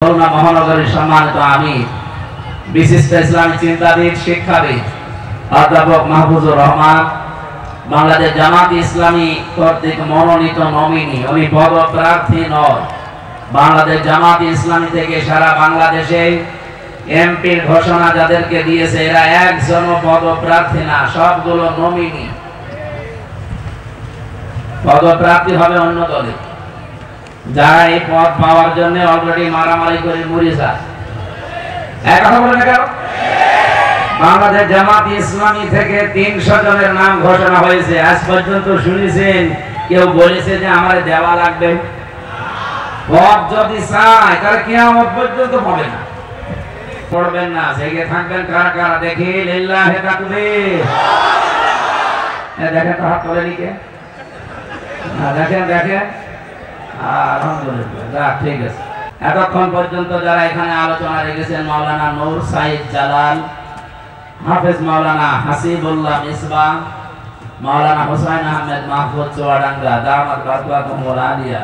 খুলনা মহানগরীর সম্মানিত আমির বিশিষ্ট ইসলামী চিন্তাবিদ শিক্ষাবিদ অধ্যাপক মাহফুজুর রহমান বাংলাদেশ জামাত ইসলামী কর্তৃক মনোনীত নমিনি, উনি পদপ্রার্থী নন। বাংলাদেশ জামাত ইসলামী থেকে সারা বাংলাদেশে এমপির ঘোষণা যাদেরকে দিয়েছে এরা একজনও পদপ্রার্থী না, সবগুলো নমিনি। পদপ্রার্থী হবে অন্য দলে, যারা এই পদ পাওয়ার জন্য অলরেডি মারামারি করে মরে যায়। এক কথা বলে কেন? বাংলাদেশ জামাত ইসলামী থেকে 300 জনের নাম ঘোষণা হয়েছে। আজ পর্যন্ত শুনেছেন কেউ বলেছে যে আমার দেওয়া লাগবে? পদ যদি চায় তাহলে কিয়ামত পর্যন্ত পাবে না। পড়বেন না, জেগে থাকবেন। কারা কারা দেখি লিল্লাহি তাকবীর। দেখেন তো হাত তোলে নিকে, দেখেন দেখেন। আলহামদুলিল্লাহ, ঠিক আছে। এতক্ষণ পর্যন্ত যারা এখানে আলোচনা রেখেছেন, মাওলানা নূর সাইদ জালাল, হাফেজ মাওলানা হাসিবুল্লাহ মিসবাহ, মাওলানা হুসাইন আহমেদ মাহফুজ চুয়াডাঙ্গা, দামাত বারকাতুহুল আলিয়া।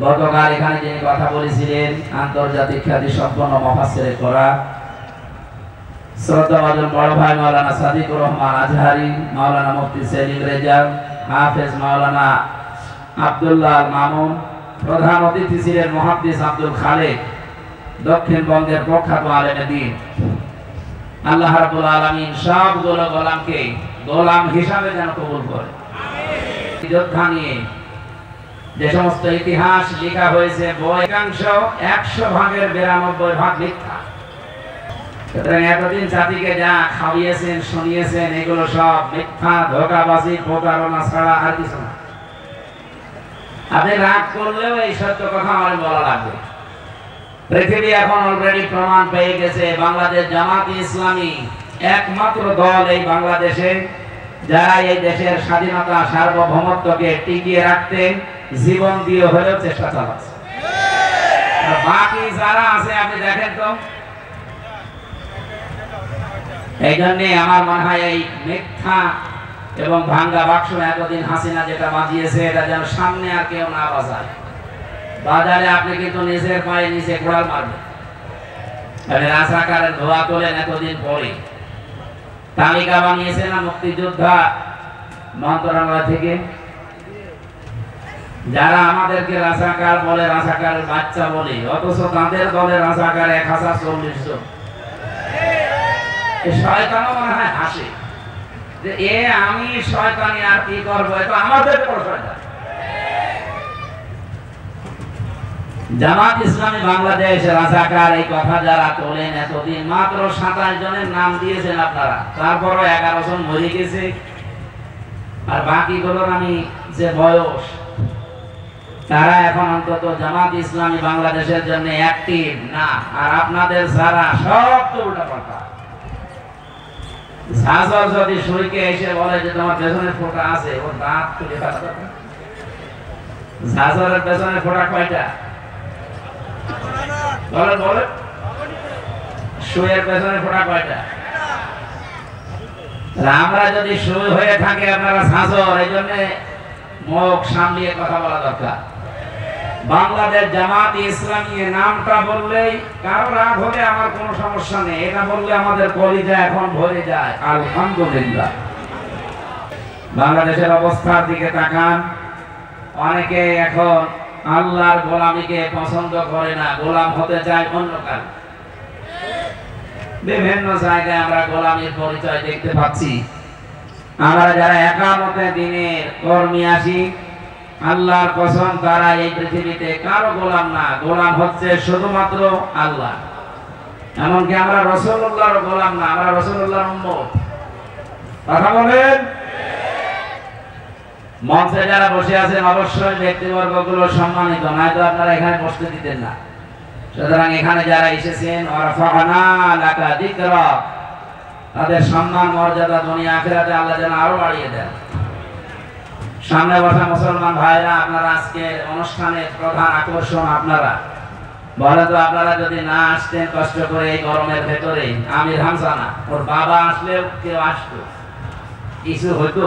গতকাল এখানে যিনি কথা বলেছিলেন আন্তর্জাতিক খ্যাতি সম্পন্ন মুফাসসিরে কোরআন শ্রদ্ধাভাজন বড় ভাই মাওলানা সাদিকুর রহমান আজহারি, মাওলানা মুফতি সেলিম রেজা, হাফেজ মাওলানা আব্দুল্লাহ মামুন, প্রধান অতিথি ছিলেন মুহাদ্দিস আব্দুল খালেক, দক্ষিণবঙ্গের প্রখ্যাত আলেম দ্বীন। আল্লাহ রাব্বুল আলামিন সবগুলো গোলামকে গোলাম হিসাবে যেন কবুল করে। যোদ্ধা নিয়ে যে সমস্ত ইতিহাস লেখা হয়েছে, বইকাংশ 100 ভাগের 92 ভাগ মিথ্যা। সুতরাং এতদিন জাতিকে যা খাওয়িয়েছেন শুনিয়েছেন এগুলো সব মিথ্যা, ধোঁকাবাজি, প্রতারণা ছাড়া আর কিছু না। আপনি রাগ করলেও এই সত্য কথা আমার বলা লাগবে। পৃথিবী এখন অলরেডি প্রমাণ পেয়ে গেছে বাংলাদেশ জামাত ইসলামী একমাত্র দল এই বাংলাদেশে যারা এই দেশের স্বাধীনতা সার্বভৌমত্বকে টিকিয়ে রাখতে জীবন দিয়ে হলেও চেষ্টা চালাচ্ছে। বাকি যারা আছে আপনি দেখেন তো। এই জন্যে আমার মনে হয় এই মিথ্যা এবং ভাঙ্গা বাক্স এতদিন হাসিনা যেটা বাজিয়েছে এটা যেন সামনে আর কেউ না বাজায়। বাজারে আপনি কিন্তু নিজের পায়ে নিচে কোড়াল মারবেন। রাজাকারের ধোয়া তোলেন এতদিন পরে। তালিকা বানিয়েছে না মুক্তিযোদ্ধা মন্ত্রণালয় থেকে, যারা আমাদেরকে রাজাকার বলে, রাজাকারের বাচ্চা বলে, অথচ তাদের দলে রাজাকার 1040 জন। শয়তানও মনে হয় হাসে যে আমি শয়তানি আর কি করবো, এটা আমাদের বড় শয়তান। জামাত ইসলামী বাংলাদেশ রাজাকার এই কথা যারা তোলেন এতদিন মাত্র 27 জনের নাম দিয়েছেন আপনারা, তারপরও 11 জন মরে গেছে। আর বাকিগুলোর আমি যে বয়স, তারা এখন অন্তত জামাত ইসলামী বাংলাদেশের জন্য অ্যাক্টিভ না। আর আপনাদের যারা সব তো উল্টাপাল্টা। ঝাঁঝর যদি সুইকে এসে বলে যে তোমার পেছনের ফোঁটা আছে, ওর দাঁত তুলে ফেলা দরকার। ঝাঁঝরের পেছনের ফোঁটা কয়টা? বলেন বলেন। সুইয়ের পেছনের ফোঁটা কয়টা? আমরা যদি সুই হয়ে থাকে আপনারা ঝাঁঝর, এই জন্য মুখ সামলিয়ে কথা বলা দরকার। বাংলাদেশ জামাত ইসলামী নামটা বললেই কারো রাগ হলে আমার কোনো সমস্যা নেই, এটা বললে আমাদের কলিজা এখন ভরে যায়। আলহামদুলিল্লাহ। বাংলাদেশের অবস্থার দিকে তাকান। অনেকে এখন আল্লাহর গোলামীকে পছন্দ করে না, গোলাম হতে চায় অন্য কারো। বিভিন্ন জায়গায় আমরা গোলামীর পরিচয় দেখতে পাচ্ছি। আমরা যারা একামতে দিনের কর্মী আসি, আল্লাহর কসম তারা এই পৃথিবীতে কারো গোলাম না, গোলাম হচ্ছে শুধুমাত্র আল্লাহ। এমনকি আমরা রাসূলুল্লাহর গোলাম না, আমরা রাসূলুল্লাহর উম্মত। কথা বলেন। মঞ্চে যারা বসে আছেন অবশ্যই ব্যক্তিবর্গগুলো সম্মানিত, নয়তো আপনারা এখানে বসতে দিতেন না। সুতরাং এখানে যারা এসেছেন ওয়ারাফা'না লাকা যিকরা, তাদের সম্মান মর্যাদা দুনিয়া আখিরাতে আল্লাহ যেন আরো বাড়িয়ে দেন। সামনে বসা মুসলমান ভাইরা, আপনারা আজকে অনুষ্ঠানের প্রধান আকর্ষণ। আপনারা বলে তো, আপনারা যদি না আসতেন কষ্ট করে এই গরমের ভেতরে, আমির হামজা না, ওর বাবা আসলেও কেউ আসতো, কিছু হইতো।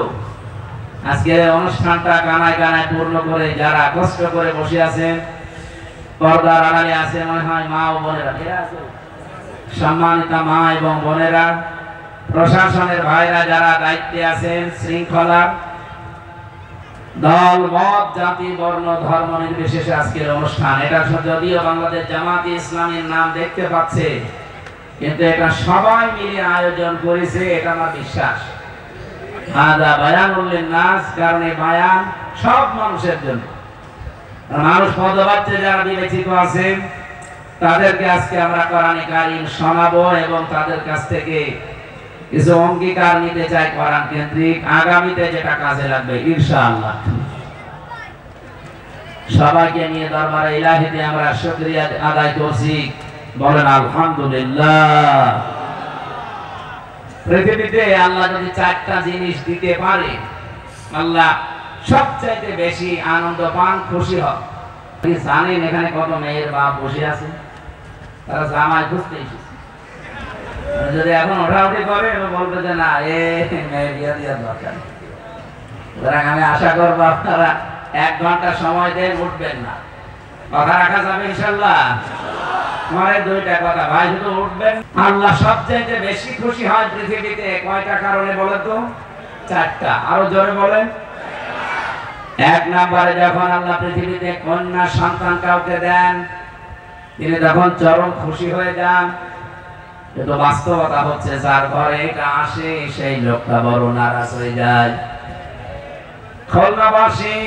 আজকে অনুষ্ঠানটা কানায় কানায় পূর্ণ করে যারা কষ্ট করে বসে আছেন পর্দার আড়ালে আছে মনে হয় মা ও বোনেরা, সম্মানিত মা এবং বোনেরা, প্রশাসনের ভাইরা যারা দায়িত্বে আছেন, শৃঙ্খলা, দল মত জাতি বর্ণ ধর্ম নির্বিশেষে আজকের অনুষ্ঠান, এটা যদিও বাংলাদেশ জামাত ইসলামীর নাম দেখতে পাচ্ছে, কিন্তু এটা সবাই মিলে আয়োজন করেছে, এটা আমার বিশ্বাস। হাদা বায়ানুল লিন্নাস, কারণ এই বায়ান সব মানুষের জন্য। মানুষ পদবাচ্চে যারা বিবেচিত আছেন তাদেরকে আজকে আমরা কোরআনে কারীম শোনাবো এবং তাদের কাছ থেকে কিছু অঙ্গীকার নিতে চাই কোরআন কেন্দ্রিক, আগামীতে যেটা কাজে লাগবে ইনশাআল্লাহ। সবাইকে নিয়ে দরবারে ইলাহিতে আমরা শুকরিয়া আদায় করছি, বলেন আলহামদুলিল্লাহ। পৃথিবীতে আল্লাহ যদি চারটা জিনিস দিতে পারে, আল্লাহ সবচাইতে বেশি আনন্দ পান, খুশি হন। জানেন এখানে কত মেয়ের বাপ বসে আছে, তারা জামাই খুঁজতে এসেছে। যদি এখন ওঠাউঠি করে বলবে যে না এ মেয়ে বিয়ে দেওয়ার দরকার, আমি আশা করবো আপনারা 1 ঘন্টা সময় দেন, উঠবেন না। কথা রাখা যাবে ইনশাআল্লাহ? আমার 2টা কথা ভাই, শুধু উঠবেন। আল্লাহ সবচেয়ে বেশি খুশি হয় পৃথিবীতে কয়টা কারণে বলেন তো? 4টা। আরো জোরে বলেন। 1 নম্বরে যখন আল্লাহ পৃথিবীতে কন্যা সন্তান কাউকে দেন, তিনি তখন চরম খুশি হয়ে যান। কিন্তু বাস্তবতা হচ্ছে যার ঘরে এটা আসে সেই লোকটা বড় নারাজ হয়ে যায়। খুলনাবাসী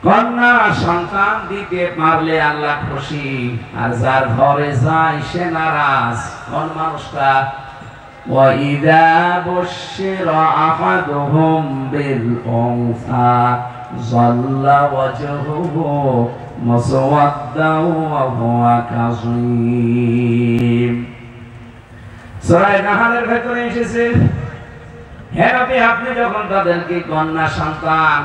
কন্যা সন্তান দিতে পারলে আল্লাহ খুশি, আর যার ঘরে যায় সে নারাজ। কোন মানুষটা? وَإِذَا بُشِّرَ أَحَدُهُمْ بِالْأُنثَى ظَلَّ وَجْهُهُ مُسْوَدًّا وَهُوَ كَظِيمٌ। সূরা নাহলের ভেতরে এসেছে, হে নবী আপনি যখন তাদেরকে কন্যা সন্তান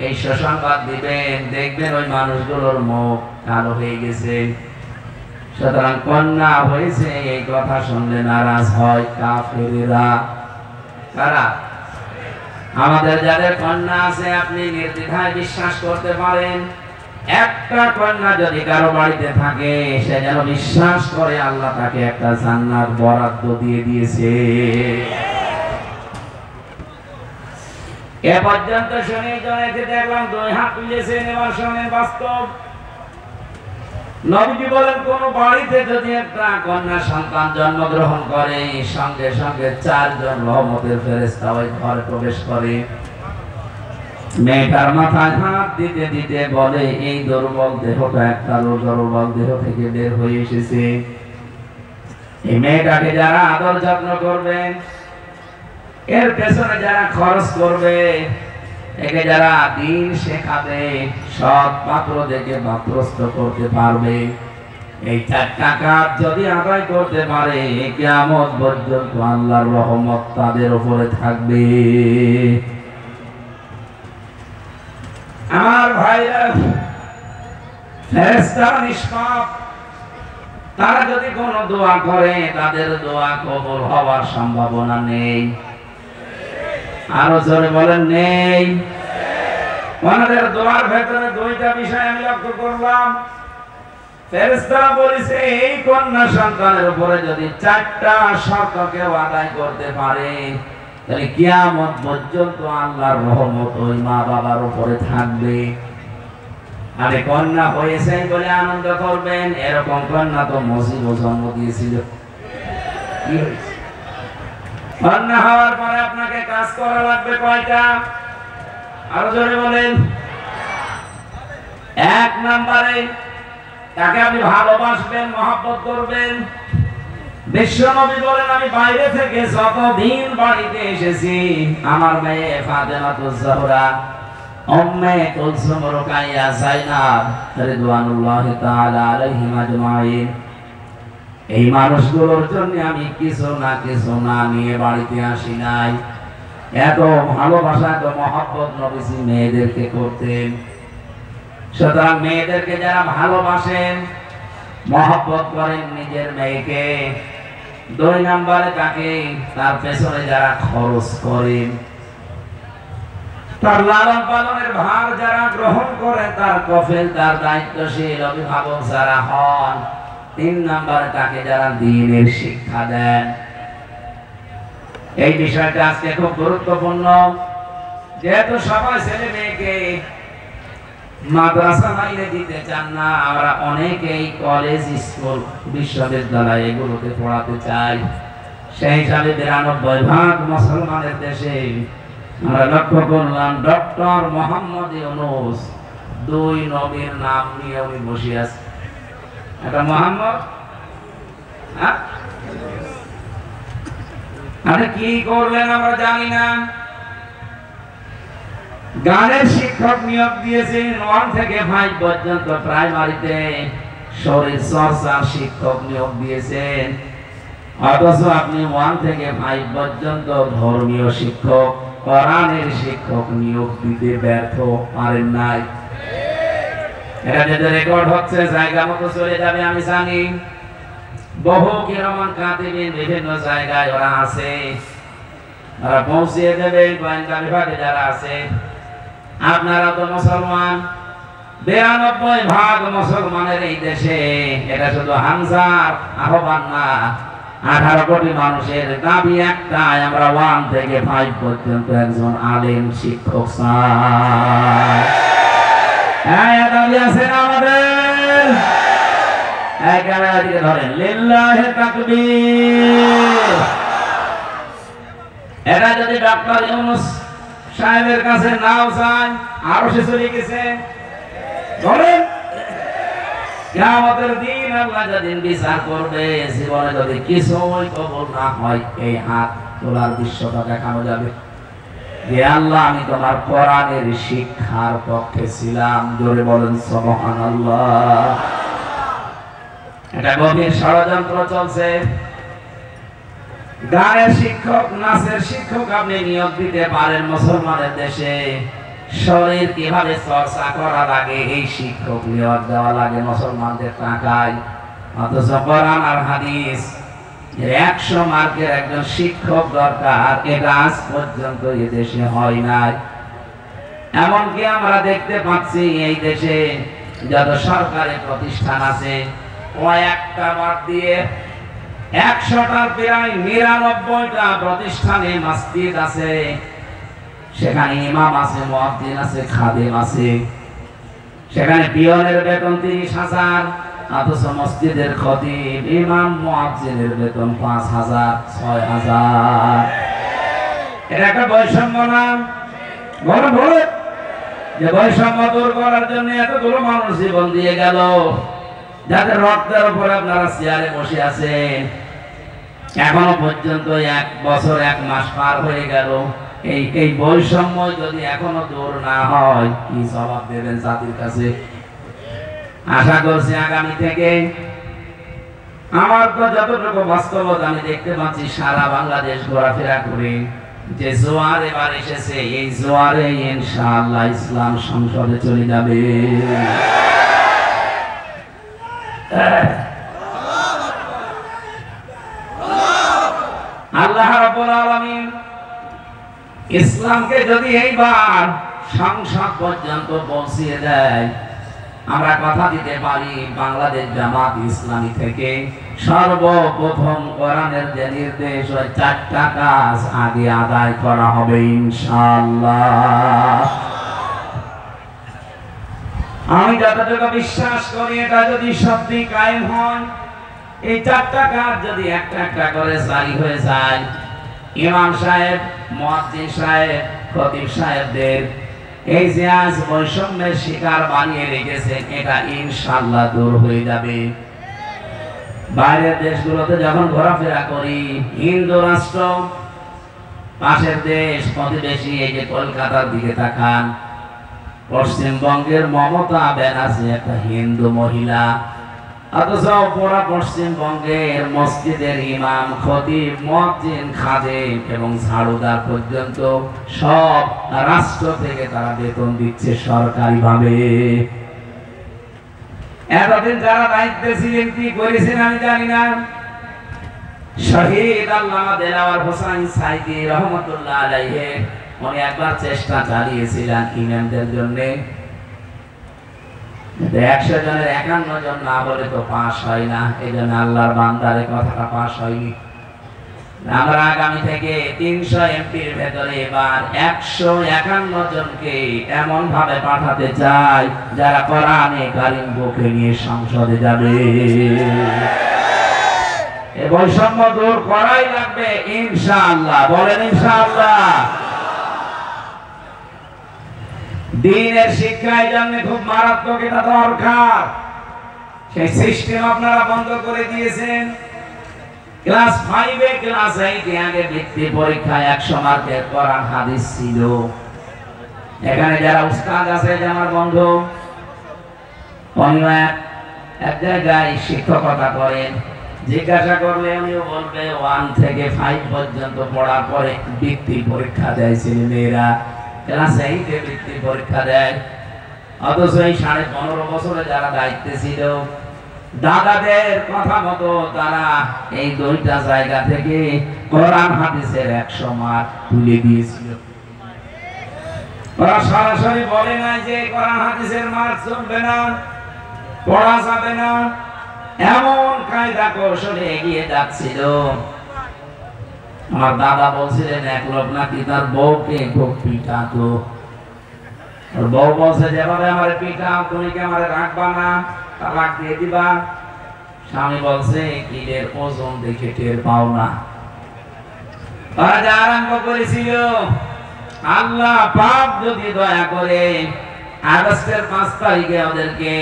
এই সুসংবাদ দিবেন, দেখবেন ওই মানুষগুলোর মুখ কালো হয়ে গেছে। সুতরাং কন্যা হয়েছে এই কথা শুনলে নারাজ হয় কাফেরেরা। কারা? আমাদের যাদের কন্যা আছে আপনি নির্দ্বিধায় বিশ্বাস করতে পারেন, একটা কন্যা যদি কারো বাড়িতে থাকে সে যেন বিশ্বাস করে আল্লাহ তাকে একটা জান্নাত বরাদ্দ দিয়ে দিয়েছে। এ পর্যন্ত শুনে জনেতে দেখলাম 2 হাত তুলেছেন, এবার শোনেন বাস্তব। নবীজি বলেন কোন বাড়িতে যদি একটা কন্যা সন্তান জন্মগ্রহণ করে, সঙ্গে সঙ্গে 4 জন রহমতের ফেরেশতা ওই ঘরে প্রবেশ করে। মেয়েটার মাথায় হাত দিতে দিতে বলে এই দুর্বল দেহটা একটা দুর্বল দেহ থেকে বের হয়ে এসেছে। এই মেয়েটাকে যারা আদর যত্ন করবে, এর পেছনে যারা খরচ করবে, একে যারা দিন শেখাবে, সৎ পাত্র দেখে পাত্রস্থ করতে পারবে, এই 4টা কাজ যদি আদায় করতে পারে কিয়ামত পর্যন্ত আল্লাহর রহমত তাদের উপরে থাকবে। আমার ভাইরা, ফেরেশতারা নিষ্পাপ, তারা যদি কোনো দোয়া করে তাদের দোয়া কবুল হওয়ার সম্ভাবনা নেই। আরো জোরে বলেন নেই। ওনাদের দোয়ার ভেতরে 2টা বিষয় আমি লক্ষ্য করলাম। ফেরেশতারা বলেছে এই কন্যা সন্তানের উপরে যদি 4টা শর্ত কেউ আদায় করতে পারে তাহলে কিয়ামত পর্যন্ত আল্লাহর রহমত ওই মা বাবার উপরে থাকবে। আরে কন্যা হয়েছে বলে আনন্দ করবেন, এরকম কন্যা তো মসজিদে জন্ম দিয়েছিল। কি হয়েছে? কন্যা হওয়ার পরে আপনাকে কাজ করা লাগবে কয়টা? আরো জোরে বলেন। 1 নম্বরে তাকে আপনি ভালোবাসবেন, মহব্বত করবেন। বিশ্বনবী বলেন আমি বাইরে থেকে যতদিন বাড়িতে এসেছি আমার মেয়ে ফাতেমাতুজ জোহরা, উম্মে কুলসুম, রুকাইয়া, যায়নাব রিদওয়ানুল্লাহি তাআলা আলাইহিম আজমাইন, এই মানুষগুলোর জন্য আমি কিছু না নিয়ে বাড়িতে আসি নাই। এত ভালোবাসা, এত মহব্বত নবীজি মেয়েদেরকে করতেন। সুতরাং মেয়েদেরকে যারা ভালোবাসেন, মহব্বত করেন নিজের মেয়েকে, 2 নম্বরে তাকে তার পেছনে যারা খরচ করেন, তার লালন পালনের ভার যারা গ্রহণ করে, তার কফিল, তার দায়িত্বশীল অভিভাবক যারা হন, 3 নম্বরে তাকে যারা দ্বীনের শিক্ষা দেন। এই বিষয়টা আজকে খুব গুরুত্বপূর্ণ। যেহেতু সবাই ছেলে মেয়েকে মাদ্রাসা মাইনে দিতে চান না, আমরা অনেকেই কলেজ, স্কুল, বিশ্ববিদ্যালয় এগুলোতে পড়াতে চাই। সেই হিসাবে 92% মুসলমানের দেশে আমরা লক্ষ্য করলাম ডক্টর মোহাম্মদ ইউনূস 2 নবীর নাম নিয়ে উনি বসে আছে। এটা মোহাম্মদ, আরে কি করলেন আমরা জানি না। গানের শিক্ষক নিয়োগ দিয়েছেন 1 থেকে 5 পর্যন্ত প্রাইমারিতে, শরীর চর্চার শিক্ষক নিয়োগ দিয়েছেন। অথচ আপনি 1 থেকে 5 পর্যন্ত ধর্মীয় শিক্ষক, কোরআনের শিক্ষক নিয়োগ দিতে ব্যর্থ পারেন নাই। এটা যদি রেকর্ড হচ্ছে, জায়গা মতো চলে যাবে আমি জানি। বহু কিরামান কাতিবিন বিভিন্ন জায়গায় ওরা আছে, ওরা পৌঁছিয়ে দেবে। গোয়েন্দা বিভাগে যারা আছে, আপনারা তো মুসলমান, 92% মুসলমানের এই দেশে। এটা শুধু হামজার আহ্বান না, 18 কোটি মানুষের দাবি একটাই, আমরা 1 থেকে 5 পর্যন্ত একজন আলেম শিক্ষক চাই। হ্যাঁ, দাবি আছে না আমাদের? ক্যামেরা দিকে ধরেন, লিল্লাহি তাকবীর। এটা যদি ডক্টর ইউনূস সাহেবের কাছে নাও চান, আরো সে চলে গেছে। ধরেন, কিয়ামতের দিন আল্লাহ যেদিন বিচার করবে, জীবনে যদি কিছুই কবুল না হয়, এই হাত তোলার দৃশ্যটা দেখানো যাবে যে আল্লাহ, আমি তোমার কোরআনের শিক্ষার পক্ষে ছিলাম। জোরে বলেন সুবহানাল্লাহ। এটা গভীর ষড়যন্ত্র চলছে। গানের শিক্ষক, নাচের শিক্ষক আপনি নিয়োগ দিতে পারেন মুসলমানের দেশে। শরীর কিভাবে চর্চা করা লাগে, এই শিক্ষক নিয়োগ দেওয়া লাগে মুসলমানদের টাকায়। অথচ কোরআন আর হাদিস 100 মার্কের একজন শিক্ষক দরকার, এটা আজ পর্যন্ত এই দেশে হয় নাই। এমনকি আমরা দেখতে পাচ্ছি এই দেশে যত সরকারি প্রতিষ্ঠান আছে, কয়েকটা বাদ দিয়ে 100টার প্রায় 99টা প্রতিষ্ঠানে মসজিদ আছে। সেখানে ইমাম আছে, মুয়াজ্জিন আছে, খাদেম আছে। সেখানে পিয়নের বেতন 30,000, অথচ মসজিদের খতিব, ইমাম, মুয়াজ্জিনের বেতন 5,000, 6,000। এটা একটা বৈষম্য না? বলো বলো, যে বৈষম্য দূর করার জন্য এতগুলো মানুষ জীবন দিয়ে গেল, যাদের রক্তের উপর আপনারা চেয়ারে বসে আছেন। এখনো পর্যন্ত 1 বছর 1 মাস পার হয়ে গেল। এই বৈষম্য যদি এখনো দূর না হয়, কি জবাব দেবেন জাতির কাছে? আশা করছি আগামী থেকে, আমার তো যতটুকু বাস্তবতা আমি দেখতে পাচ্ছি, সারা বাংলাদেশ ঘোরাফেরা করে যে জোয়ার এবার এসেছে, এই জোয়ারে ইনশাআল্লাহ ইসলাম সংসদে চলে যাবে। আল্লাহ রাব্বুল আলামিন ইসলামকে যদি এইবার সংসদ পর্যন্ত পৌঁছিয়ে দেয়, আমরা কথা দিতে পারি বাংলাদেশ জামাত ইসলামী থেকে সর্বপ্রথম কোরআনের যে নির্দেশ, ওই 4টা কাজ আগে আদায় করা হবে ইনশাআল্লাহ। আমি যতটুকু বিশ্বাস করি, এটা যদি সত্যি কায়েম হয়, এই 4টা কাজ যদি একটা একটা করে জারি হয়ে যায়, ইমাম সাহেব, মুয়াজ্জিন সাহেব, খতিব সাহেবদের এই যে আজ বৈষম্যের শিকার বানিয়ে রেখেছেন, এটা ইনশাআল্লাহ দূর হয়ে যাবে। বাইরের দেশগুলোতে যখন ঘোরাফেরা করি, হিন্দু রাষ্ট্র, পাশের দেশ, প্রতিবেশী, এই যে কলকাতার দিকে তাকান, পশ্চিমবঙ্গের মমতা ব্যানার্জি একটা হিন্দু মহিলা, অথচ পুরা পশ্চিমবঙ্গের মসজিদের ইমাম, খতিব, মুয়াজ্জিন, খাদেম এবং ঝাড়ুদার পর্যন্ত সব রাষ্ট্র থেকে তারা বেতন দিচ্ছে সরকারিভাবে। এতদিন যারা দায়িত্বে ছিলেন কি করেছেন আমি জানি না। শহীদ আল্লামা দেলাওয়ার হোসেন সাইদি রহমতুল্লাহ আলাইহি উনি একবার চেষ্টা চালিয়েছিলেন ইমামদের জন্য, 100 জনের 51 জন না বলে তো পাস হয় না, এই জন্য আল্লাহর বান্দার কথাটা পাস হয়নি। আমরা আগামী থেকে 300 এমপির ভেতরে এবার 151 জনকে এমন ভাবে পাঠাতে চাই যারা কোরআনে কারীম বুকে নিয়ে সংসদে যাবে। এই বৈষম্য দূর করাই লাগবে ইনশাআল্লাহ, বলেন ইনশাআল্লাহ। দ্বীনের শিক্ষার জন্য খুব মারাত্মক এটা দরকার। সেই সিস্টেম আপনারা বন্ধ করে দিয়েছেন। ক্লাস 5 এ ক্লাস 8 এ আগে বৃত্তি পরীক্ষায় 100 মার্কের কোরআন হাদিস ছিল। এখানে যারা উস্তাদ আছে যে আমার বন্ধু, উনি এক জায়গায় শিক্ষকতা করেন, জিজ্ঞাসা করলে উনিও বলবে 1 থেকে 5 পর্যন্ত পড়ার পরে বৃত্তি পরীক্ষা দেয় ছেলেমেয়েরা, ক্লাস 8 এ বৃত্তি পরীক্ষা দেয়। অথচ এই 15.5 বছরে যারা দায়িত্বে ছিল, দাদাদের কথা মতো তারা এই 2টা জায়গা থেকে কোরআন হাদিসের 100 মার্ক তুলে দিয়েছিল। ওরা সরাসরি বলে না যে কোরআন হাদিসের মার্ক চলবে না, পড়া যাবে না, এমন কায়দা কৌশলে এগিয়ে যাচ্ছিল। আমার দাদা বলছিলেন এক লোক নাকি তার বউকে খুব পিটাতো। ওর বউ বলছে যেভাবে আমার পিটাও তুমি কি আমার রাখবা না, তালাক দিয়ে দিবা। স্বামী বলছে কিলের ওজন দেখে টের পাও না। তারা যা আরম্ভ করেছিল, আল্লাহ পাক যদি দয়া করে আগস্টের 5 তারিখে ওদেরকে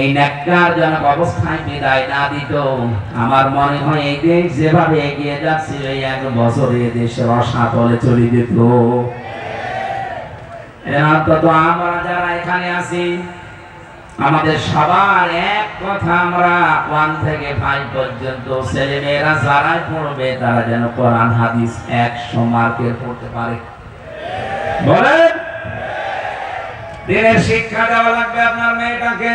এই ন্যাক্কারজনক অবস্থায় বিদায় না দিত, আমার মনে হয় এই দেশ যেভাবে এগিয়ে যাচ্ছিল এই 1 বছরে দেশের রসাতলে চলে যেত। অন্তত আমরা যারা এখানে আছি, আমাদের সবার এক কথা, আমরা 1 থেকে 5 পর্যন্ত ছেলেমেয়েরা যারাই পড়বে তারা যেন কোরআন হাদিস 100 মার্কের পড়তে পারে। বলেন, দিনের শিক্ষা দেওয়া লাগবে আপনার মেয়েটাকে।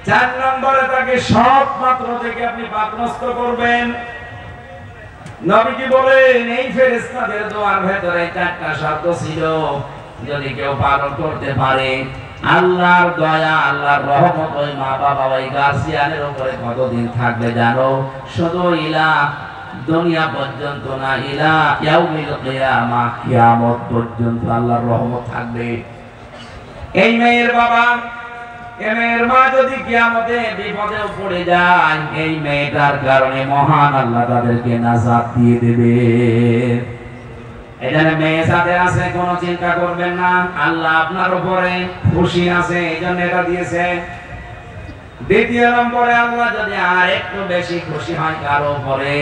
4 নম্বরে তাকে সৎ পাত্র থেকে আপনি পাত্রস্থ করবেন। নবীজি বলেন এই ফেরেশতাদের দোয়ার ভেতরে 4টা শর্ত ছিল, যদি কেউ পালন করতে পারে আল্লাহর দয়া, আল্লাহর রহমত ওই মা বাবা ওই গার্জিয়ানের উপরে কতদিন থাকবে জানো? শুধু ইলা দুনিয়া পর্যন্ত না, ইলা ইয়াউমিল কিয়ামা, কিয়ামত পর্যন্ত আল্লাহর রহমত থাকবে। এই মেয়ের বাবা, এই মেয়ের মা যদি কিয়ামতে বিপদে পড়ে যায়, এই মেয়েটার কারণে মহান আল্লাহ তাদেরকে নাজাত দিয়ে দেবে। এখানে মেয়ে সাথে আছে, কোনো চিন্তা করবেন না, আল্লাহ আপনার উপরে খুশি আছে, এই জন্য এটা দিয়েছে। 2 নম্বরে আল্লাহ যদি আর একটু বেশি খুশি হয় কারো উপরে,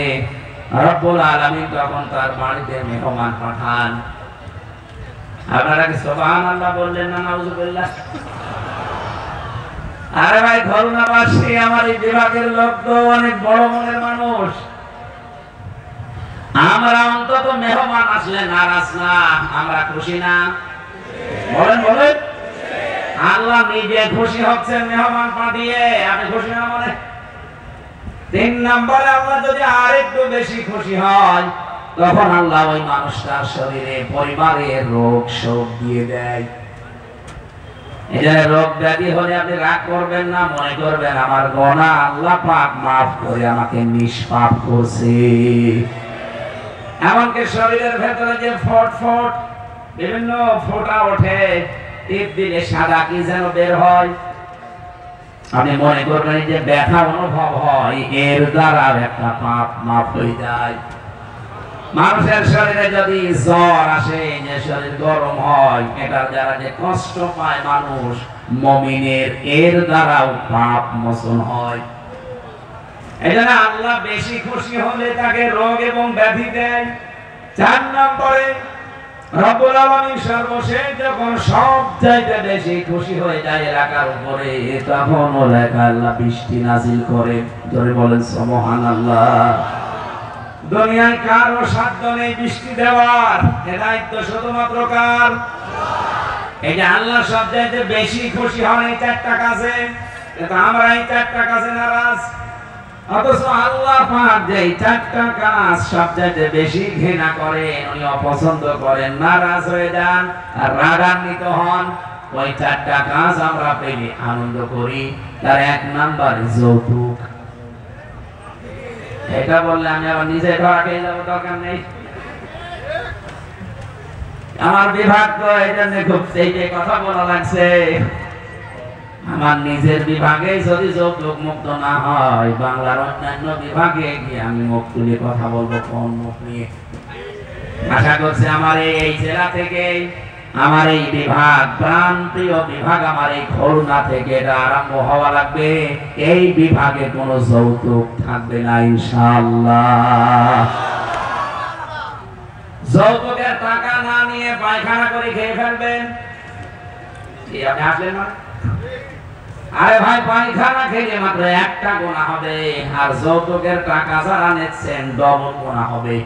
রব্বুল আলামিন তখন তার বাড়িতে মেহমান পাঠান। আপনারা কি সুবহানাল্লাহ বললেন না নাউজুবিল্লাহ? আরে ভাই ধরুনাবাসী, আমার এই বিভাগের লোক তো অনেক বড় মনের মানুষ। আমরা অন্তত মেহমান আসলে নারাজ না, আমরা খুশি না? বলেন বলেন। আল্লাহ নিজে খুশি হচ্ছেন মেহমান পাঠিয়ে, আপনি খুশি না? মানে 3 নম্বরে আল্লাহ যদি আর একটু বেশি খুশি হয়, তখন আল্লাহ ওই মানুষটার শরীরে পরিবারের রোগ শোক দিয়ে দেয়। এখানে রোগ ব্যাধি হলে আপনি রাগ করবেন না, মনে করবেন আমার গুনাহ আল্লাহ পাক মাফ করে আমাকে নিষ্পাপ করছে। এমনকি শরীরের ভেতরে যে ফট ফট বিভিন্ন ফোঁটা ওঠে, টিপ দিলে সাদা কি যেন বের হয়, আপনি মনে করবেন যে ব্যথা অনুভব হয়, এর দ্বারা একটা পাপ মাফ হয়ে যায়। মানুষের শরীরে যদি জ্বর আসে, যে শরীর গরম হয়, এটার দ্বারা যে কষ্ট পায় মানুষ, মুমিনের এর দ্বারাও পাপ মোচন হয়। এজন্য আল্লাহ বেশি খুশি হলে তাকে রোগ এবং ব্যাধি দেয়। 4 নম্বরে রব্বুল আলামিন সর্বশেষ যখন সব চাইতে বেশি খুশি হয়ে যায় এলাকার উপরে, তখন এলাকা আল্লাহ বৃষ্টি নাজিল করে। জোরে বলেন সুবহানাল্লাহ। দুনিয়ায় কারো সাধ্য নেই বৃষ্টি দেওয়ার, এ দায়িত্ব শুধুমাত্র কার? এই যে আল্লাহ সব চাইতে বেশি খুশি হন এই 4টা কাজে, কিন্তু আমরা এই 4টা কাজে নারাজ। অথচ আল্লাহ পাক যে চারটা কাজ সবচেয়ে বেশি ঘৃণা করেন, উনি অপছন্দ করেন, নারাজ হয়ে যান আর রাগান্বিত হন, ওই চারটা কাজ আমরা পেলে আনন্দ করি। তার এক নাম্বার যৌতুক। এটা বললে আমি আবার নিজে ধরা খেয়ে যাবো, দরকার নেই। আমার বিভাগ তো এই জন্য খুব সেইটাই কথা বলা লাগছে। আমার নিজের বিভাগে যদি যৌতুক মুক্ত না হয়, বাংলার অন্যান্য বিভাগে গিয়ে আমি মুখ তুলে কথা বলবো কোন মুখ নিয়ে? আশা করছি আমার এই জেলা থেকে, আমার এই বিভাগ, প্রান্তীয় বিভাগ, আমার এই খুলনা থেকে এটা আরম্ভ হওয়া লাগবে। এই বিভাগে কোনো যৌতুক থাকবে না ইনশাআল্লাহ। যৌতুকের টাকা না নিয়ে পায়খানা করে খেয়ে ফেলবেন, আপনি আসলেন না? আরে ভাই, পায়খানা খেলে মাত্র একটা গুনাহ হবে, আর যৌতুকের টাকা যারা নিচ্ছেন ডবল গুনাহ হবে।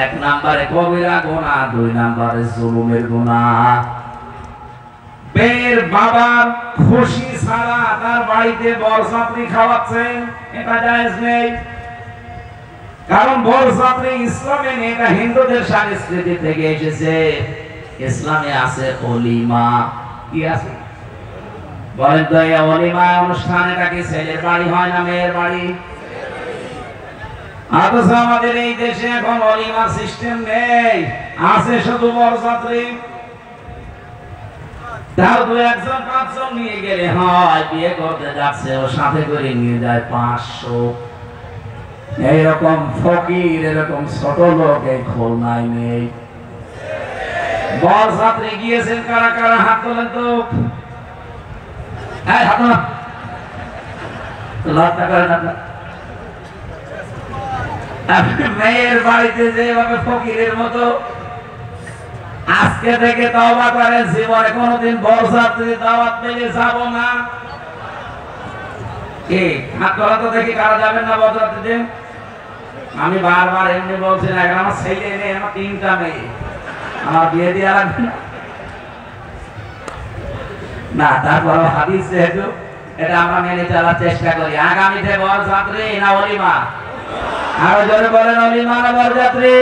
এক নম্বরে কবিরা গুনাহ, দুই নম্বরে জুলুমের গুনাহ। বের বাবার খুশি ছাড়া তার বাড়িতে বরযাত্রী খাওয়াচ্ছেন, এটা জায়েজ নেই। কারণ বরযাত্রী ইসলামে নেই, এটা হিন্দুদের সংস্কৃতি থেকে এসেছে। ইসলামে আছে ওলিমা। কি আছে বলেন তো? এই ওলিমা অনুষ্ঠান, এটা কি ছেলের বাড়ি হয় না মেয়ের বাড়ি? অথচ আমাদের এই দেশে এখন ওলিমার সিস্টেম নেই, আছে শুধু বরযাত্রী। তাও দু একজন পাঁচজন নিয়ে গেলে হয়, বিয়ে করতে যাচ্ছে ওর সাথে করে নিয়ে যায় 500। এইরকম ফকির, এরকম ছোট লোক এই খুলনায় নেই। বরযাত্রী গিয়েছেন কারা কারা? হাত তোলেন তো। মেয়ের বাড়িতে যেভাবে ফকিরের মতো আজকে থেকে তওবা করে, জীবনে কোনোদিন বরযাত্রী দাওয়াত পেলে যাব না। কি হাত তোলা তো দেখি, কারা যাবেন না বরযাত্রীতে? আমি বারবার এমনি বলছি না, আমার ছেলে নেই, আমার 3টা মেয়ে, আমার বিয়ে দিয়ে লাগবে না। তারপর হাদিস যেহেতু, এটা আমরা মেনে চলার চেষ্টা করি। আগামীতে বরযাত্রী না ওলিমা? আরো জোরে বলেন, ওলিমা না বরযাত্রী?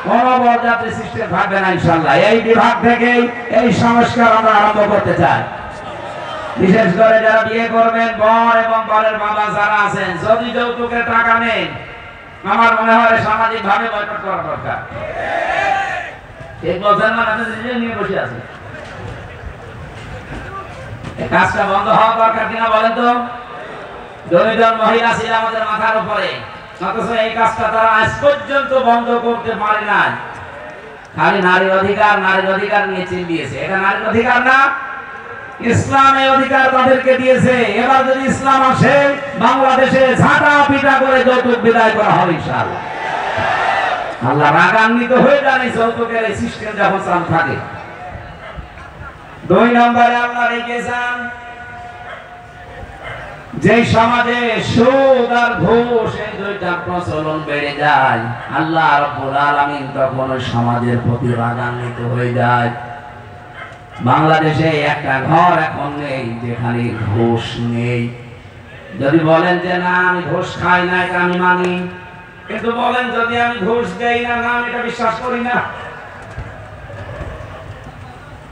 কোন বরযাত্রী সিস্টেম থাকবে না ইনশাআল্লাহ। এই বিভাগ থেকে এই সংস্কার আমরা আরম্ভ করতে চাই। বিশেষ করে যারা বিয়ে করবেন, বর এবং বরের বাবা যারা আছেন, যদি যৌতুকের টাকা নেন, আমার মনে হয় সামাজিক ভাবে বয়কট করা দরকার। ঠিক বলছেন না? নিজে নিয়ে বসে আছে, কাজটা বন্ধ হওয়া দরকার কিনা বলেন তো? দরিদ্র মহিলা ছিল আমাদের মাথার উপরে, অথচ এই কাজটা তারা আজ পর্যন্ত বন্ধ করতে পারে না। খালি নারীর অধিকার, নারীর অধিকার নিয়ে চিল্লিয়েছে। এটা নারীর অধিকার না, ইসলামের অধিকার তাদেরকে দিয়েছে। এবার যদি ইসলাম আসে, বাংলাদেশে ঝাঁটা পিটা করে যৌতুক বিদায় করা হবে ইনশাআল্লাহ। আল্লাহ রাগান্বিত হয়ে যান এই যৌতুকের এই সিস্টেম যখন চালু থাকে। 2 নম্বরে আল্লাহ রেখেছেন, যে সমাজে সুদ আর ঘুষ এই দুইটার প্রচলন বেড়ে যায়, আল্লাহ রাব্বুল আলামিন তখন ওই সমাজের প্রতি রাগান্বিত হয়ে যায়। বাংলাদেশে একটা ঘর এখন নেই যেখানে ঘুষ নেই। যদি বলেন যে না আমি ঘুষ খাই না, এটা আমি মানি, কিন্তু বলেন যদি আমি ঘুষ দেই না, না আমি এটা বিশ্বাস করি না।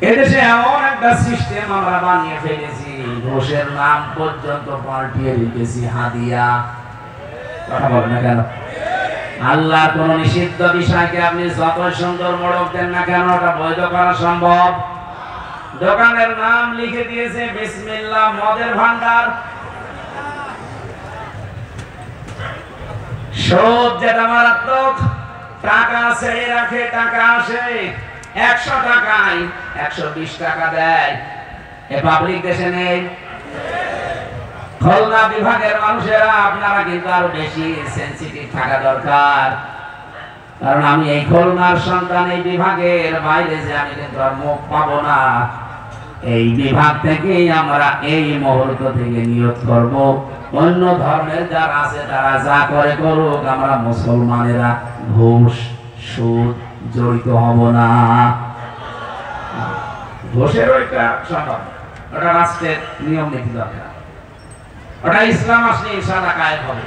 এদেশে এমন একটা সিস্টেম আমরা বানিয়ে ফেলেছি, ঘুষের নাম পর্যন্ত পাল্টিয়ে রেখেছি হাদিয়া। কথা বলেন না কেন? আল্লাহ কোন নিষিদ্ধ বিষয়কে আপনি যত সুন্দর মোড়ক দেন না কেন, ওটা বৈধ করা সম্ভব? দোকানের নাম লিখে দিয়েছে বিসমিল্লাহ মদের ভান্ডার। সুদ যেটা মারাত্মক, টাকা ছেড়ে রাখে, টাকা আসে 100 টাকায় 120 টাকা দেয়। এ পাবলিক দেশে নেই। খুলনা বিভাগের মানুষেরা আপনারা কিন্তু আরো বেশি সেনসিটিভ থাকা দরকার, কারণ আমি এই খুলনার সন্তান। এই বিভাগের বাইরে যে আমি কিন্তু আর মুখ পাবো না। এই বিভাগ থেকেই আমরা এই মুহূর্ত থেকে নিয়ত করব, অন্য ধর্মের যারা আছে তারা যা করে করুক, আমরা মুসলমানেরা ঘুষ সুদ জড়িত হব না। ঘুষের ওইটা সম্ভব, ওটা রাষ্ট্রের নিয়ম নীতি দরকার। ওটা ইসলাম আসলে ইনশাআল্লাহ কায়েম হবে।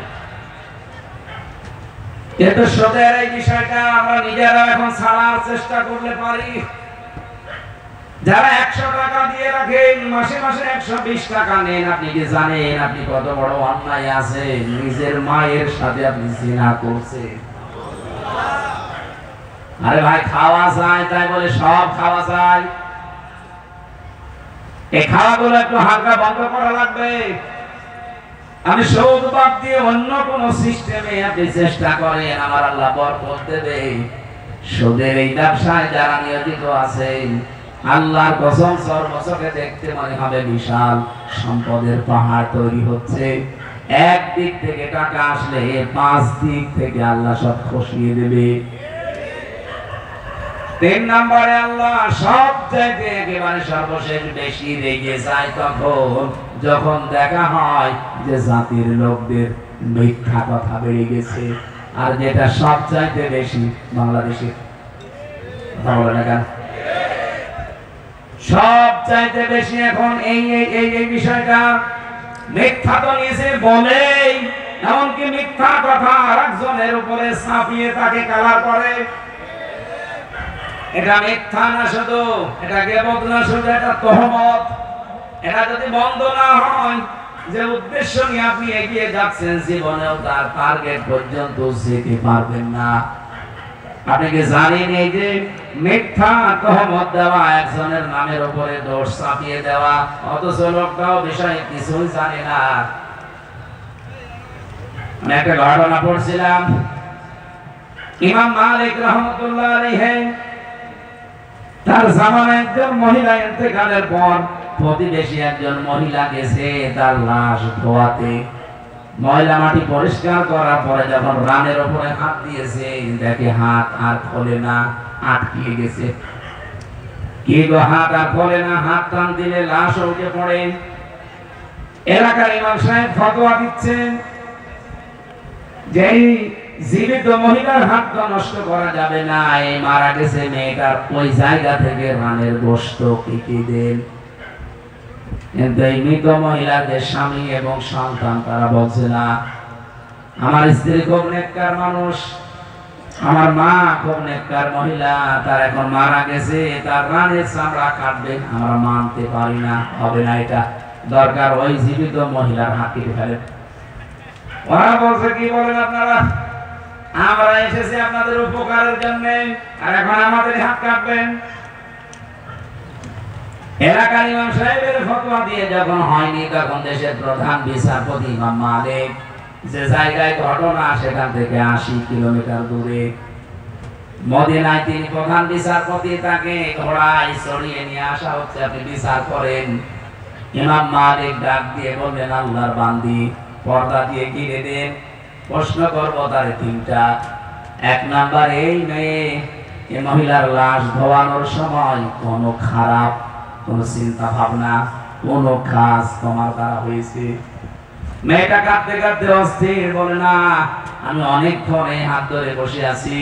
কিন্তু সুদের এই বিষয়টা আমরা নিজেরা এখন ছাড়ার চেষ্টা করলে পারি। যারা 100 টাকা দিয়ে রাখেন, মাসে মাসে 120 টাকা নেন, আপনি কি জানেন আপনি কত বড় অন্যায় আছে? নিজের মায়ের সাথে আপনি জিনা করছেন। আরে ভাই, খাওয়া যায় তাই বলে সব খাওয়া যায়? এই খাওয়াগুলো একটু হালকা বন্ধ করা লাগবে। আমি সুদ বাদ দিয়ে অন্য কোন সিস্টেমে আপনি চেষ্টা করেন, আমার আল্লাহ বরকত দেবে। সুদের এই ব্যবসায় যারা নিয়োজিত আছেন, আল্লাহর কসম সর্বচক্ষে দেখতে মনে হবে বিশাল সম্পদের পাহাড় তৈরি হচ্ছে। একদিক থেকে টাকা আসলে 5 দিক থেকে আল্লাহ সব খসিয়ে দেবে। 3 নম্বরে আল্লাহ সব চাইতে একেবারে সর্বশেষ বেশি রেগে যায় যখন দেখা হয় যে জাতির লোকদের মিথ্যা কথা বেড়ে গেছে। আর যেটা সব চাইতে বেশি বাংলাদেশে সব চাইতে বেশি এখন এই বিষয়টা মিথ্যা তো নিয়েছে বলেই, এমনকি মিথ্যা কথা আরেকজনের উপরে চাপিয়ে তাকে কালার করে। এটা মিথ্যা না শুধু, এটা গীবত না শুধু, এটা তহমত। এটা যদি বন্ধ না হয়, যে উদ্দেশ্য নিয়ে আপনি এগিয়ে যাচ্ছেন, জীবনেও তার টার্গেট পর্যন্ত যেতে পারবেন না। আপনি কি জানেন এই যে মিথ্যা তহমত দেওয়া, একজনের নামের উপরে দোষ চাপিয়ে দেওয়া, অথচ লোকটাও বিষয়ে কিছুই জানে না। আমি একটা ঘটনা পড়ছিলাম, ইমাম মালিক রাহমাতুল্লাহ আলাইহি তার জামানায় একজন মহিলা ইন্তেকালের পর প্রতিবেশী একজন মহিলা গেছে তার লাশ ধোয়াতে। ময়লা মাটি পরিষ্কার করার পরে যখন রানের উপরে হাত দিয়েছে, দেখে হাত আর খোলে না, আটকিয়ে গেছে। কি গো, হাত আর খোলে না, হাত টান দিলে লাশ উঠে পড়ে। এলাকার ইমাম সাহেব ফতোয়া দিচ্ছেন যে জীবিত মহিলার হাতটা নষ্ট করা যাবে না, এই মারা গেছে মেয়েটার ওই জায়গা থেকে রানের গোশত কেটে দেন। কিন্তু এই মৃত মহিলাদের স্বামী এবং সন্তান তারা বলছে না, আমার স্ত্রী খুব নেককার মানুষ, আমার মা খুব নেককার মহিলা, তার এখন মারা গেছে, তার রানের চামড়া কাটবেন, আমরা মানতে পারি না, হবে না, এটা দরকার ওই জীবিত মহিলার হাত কেটে ফেলেন। ওরা বলছে কি বলেন আপনারা, আমরা এসেছি আপনাদের উপকারের জন্য, আর এখন আমাদের হাত কাটবেন। এলাকার ইমাম সাহেবের ফতোয়া দিয়ে যখন হয়নি, তখন দেশের প্রধান বিচারপতি ইমাম মালিক যে জায়গায় ঘটনা সেখান থেকে 80 কিলোমিটার দূরে মদিনায় তিনি প্রধান বিচারপতি, তাকে ঘোড়ায় চড়িয়ে নিয়ে আসা হচ্ছে, আপনি বিচার করেন। ইমাম মালিক ডাক দিয়ে বললেন, আল্লাহর বান্দি পর্দা দিয়ে ঘিরে দেন, প্রশ্ন করব তার 3টা। 1 নাম্বার, এই মেয়ে, এই মহিলার লাশ ধোয়ানোর সময় কোনো খারাপ কোনো চিন্তা ভাবনা, কোনো কাজ তোমার দ্বারা হয়েছে? মেয়েটা কাঁদতে কাঁদতে অস্থির, বলে না, আমি অনেকক্ষণ এই হাত ধরে বসে আছি,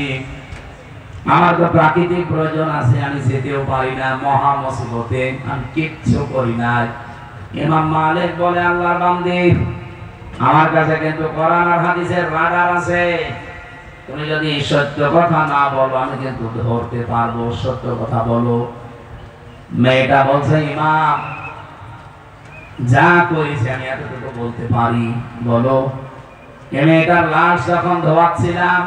আমার তো প্রাকৃতিক প্রয়োজন আছে, আমি যেতেও পারি না, মহা মুসিবতে আমি কিচ্ছু করি না। ইমাম মালিক বলে, আল্লাহর বান্দি, আমার কাছে কিন্তু কোরআন আর হাদিসের রাডার আছে, তুমি যদি সত্য কথা না বলো আমি কিন্তু ধরতে পারবো, সত্য কথা বলো। মেয়েটা বলছে, ইমাম যা করেছি আমি এতটুকু বলতে পারি, বলো। মেয়েটার লাশ যখন ধোয়াচ্ছিলাম,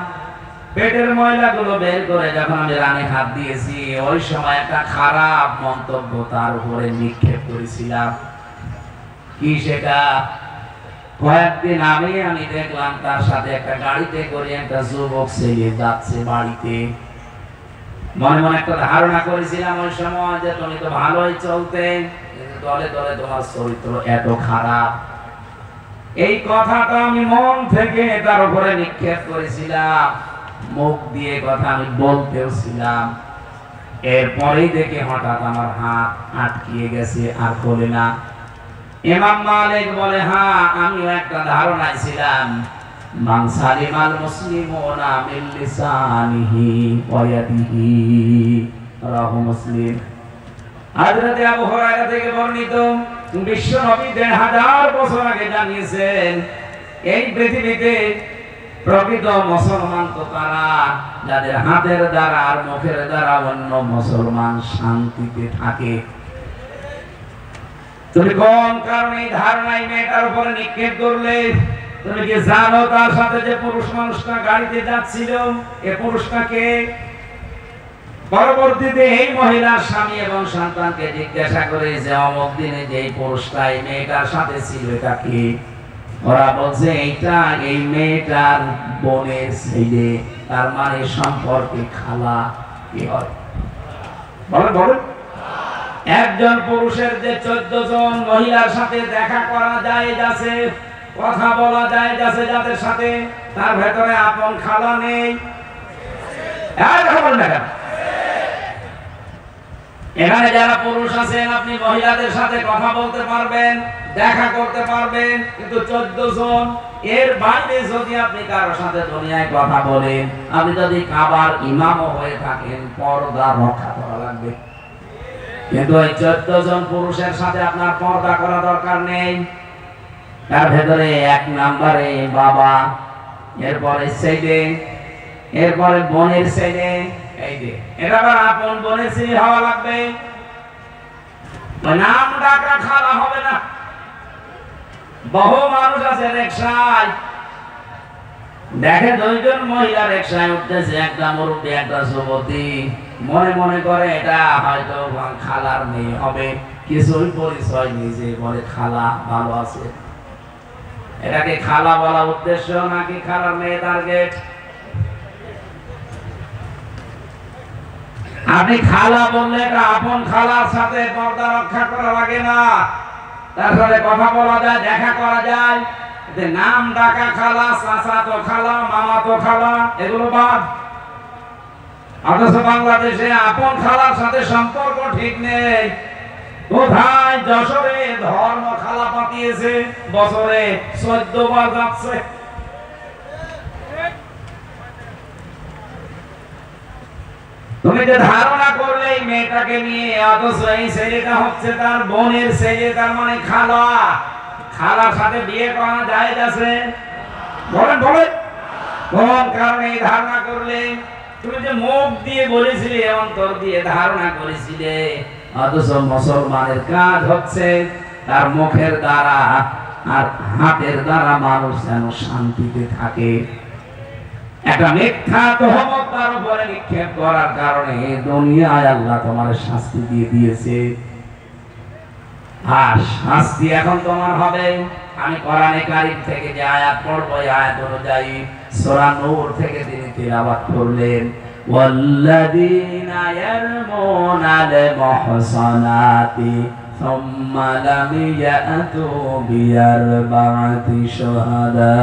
পেটের ময়লাগুলো বের করে যখন আমি রানে হাত দিয়েছি, ওই সময় একটা খারাপ মন্তব্য তার উপরে নিক্ষেপ করেছিলাম। কি সেটা? কয়েকদিন আগে আমি দেখলাম তার সাথে একটা গাড়িতে করে একটা যুবক ছেলে যাচ্ছে বাড়িতে। মনে মনে একটা ধারণা করেছিলাম ওই সময় যে তুমি তো ভালোই চলতে, কিন্তু দলে দলে তোমার চরিত্র এত খারাপ। এই কথাটা আমি মন থেকে তার উপরে নিক্ষেপ করেছিলাম, মুখ দিয়ে কথা আমি বলতেও ছিলাম। এরপরেই দেখে হঠাৎ আমার হাত আটকিয়ে গেছে, আর খোলে না। ইমাম মালিক বলে, হ্যাঁ আমিও একটা ধারণায় ছিলাম, মান সালিমাল মুসলিমুনা মিন লিসানিহি ওয়া ইয়াদিহি, রাহু মুসলিম। হযরত আবু হুরায়রা থেকে বর্ণিত, বিশ্ব নবী ১৫০০ বছর আগে জানিয়েছেন এই পৃথিবীতে প্রকৃত মুসলমান তো তারা যাদের হাতের দ্বারা আর মুখের দ্বারা অন্য মুসলমান শান্তিতে থাকে। তুমি কোন কারণে ধারণায় মেয়েটার উপরে নিক্ষেপ করলে? তুমি কি জানো তার সাথে যে পুরুষ মানুষটা গাড়িতে যাচ্ছিল এ পুরুষটাকে? পরবর্তীতে এই মহিলার স্বামী এবং সন্তানকে জিজ্ঞাসা করে যে অমুক দিনে যে পুরুষটা এই মেয়েটার সাথে ছিল এটা কি? ওরা বলছে এইটা এই মেয়েটার বোনের ছেলে, তার মানে সম্পর্কে খালা। কি হয় বলেন বলেন? একজন পুরুষের যে ১৪ জন মহিলার সাথে দেখা করা যায় যাচ্ছে, কথা বলা যায় যাচ্ছে যাদের সাথে, তার ভেতরে আপন খালা নেই? এখানে যারা পুরুষ আছেন আপনি মহিলাদের সাথে কথা বলতে পারবেন, দেখা করতে পারবেন, কিন্তু ১৪ জন এর বাইরে যদি আপনি কারোর সাথে দুনিয়ায় কথা বলেন, আপনি যদি কাবার ইমামও হয়ে থাকেন, পর্দা রক্ষা করা লাগবে। কিন্তু ওই ১৪ জন পুরুষের সাথে আপনার পর্দা করা দরকার নেই। তার ভেতরে ১ নম্বরে বাবা, এরপরে ছেলে, এরপরে বোনের ছেলে। এই যে এটা আবার আপন বোনের ছেলে হওয়া লাগবে, নাম ডাকা খালা হবে না। বহু মানুষ আছে রিকশায়, দেখে ২ জন মহিলা রিকশায় উঠতেছে, একটা মুরব্বী একটা যুবতী, মনে মনে করে এটা হয়তো খালার মেয়ে হবে, কিছুই পরিচয় নিজে বলে খালা ভালো আছে। এটাকে খালা বলা উদ্দেশ্য নাকি খালার মেয়ে টার্গেট? আপনি খালা বললে এটা আপন খালার সাথে পর্দা রক্ষা করা লাগে না, তার সাথে কথা বলা যায়, দেখা করা যায়। নাম ডাকা খালা, চাচা তো খালা, মামা তো খালা, এগুলো বাদ। অথচ বাংলাদেশে আপন খালার সাথে সম্পর্ক ঠিক নেই। কোথায়? যশোরে ধর্ম খালা পাঠিয়েছে, বছরে ১৪ বার যাচ্ছে। তুমি যে ধারণা করলে এই মেয়েটাকে নিয়ে, অথচ এই ছেলেটা হচ্ছে তার বোনের ছেলে, তার মানে খালা। খালার সাথে বিয়ে করা যায় আছে? বলেন বলেন। কোন কারণে এই ধারণা করলে? তুমি যে মুখ দিয়ে বলেছিলে, অন্তর দিয়ে ধারণা করেছিলে, অথচ মুসলমানের কাজ হচ্ছে তার মুখের দ্বারা আর হাতের দ্বারা মানুষ যেন শান্তিতে থাকে। একটা মিথ্যা তহমত তার উপরে নিক্ষেপ করার কারণে দুনিয়ায় আল্লাহ তোমার শাস্তি দিয়ে দিয়েছে। আর শাস্তি এখন তোমার হবে। আমি কোরআনে কারীম থেকে যে আয়াত পড়ব, এই আয়াত অনুযায়ী সূরা নূর থেকে তিনি তিলাওয়াত করলেন, ওয়াল্লাযীনা ইয়ারমুনাল মুহসানাতি সুম্মা লাম ইয়াতু বিআরবা'তি শুহাদা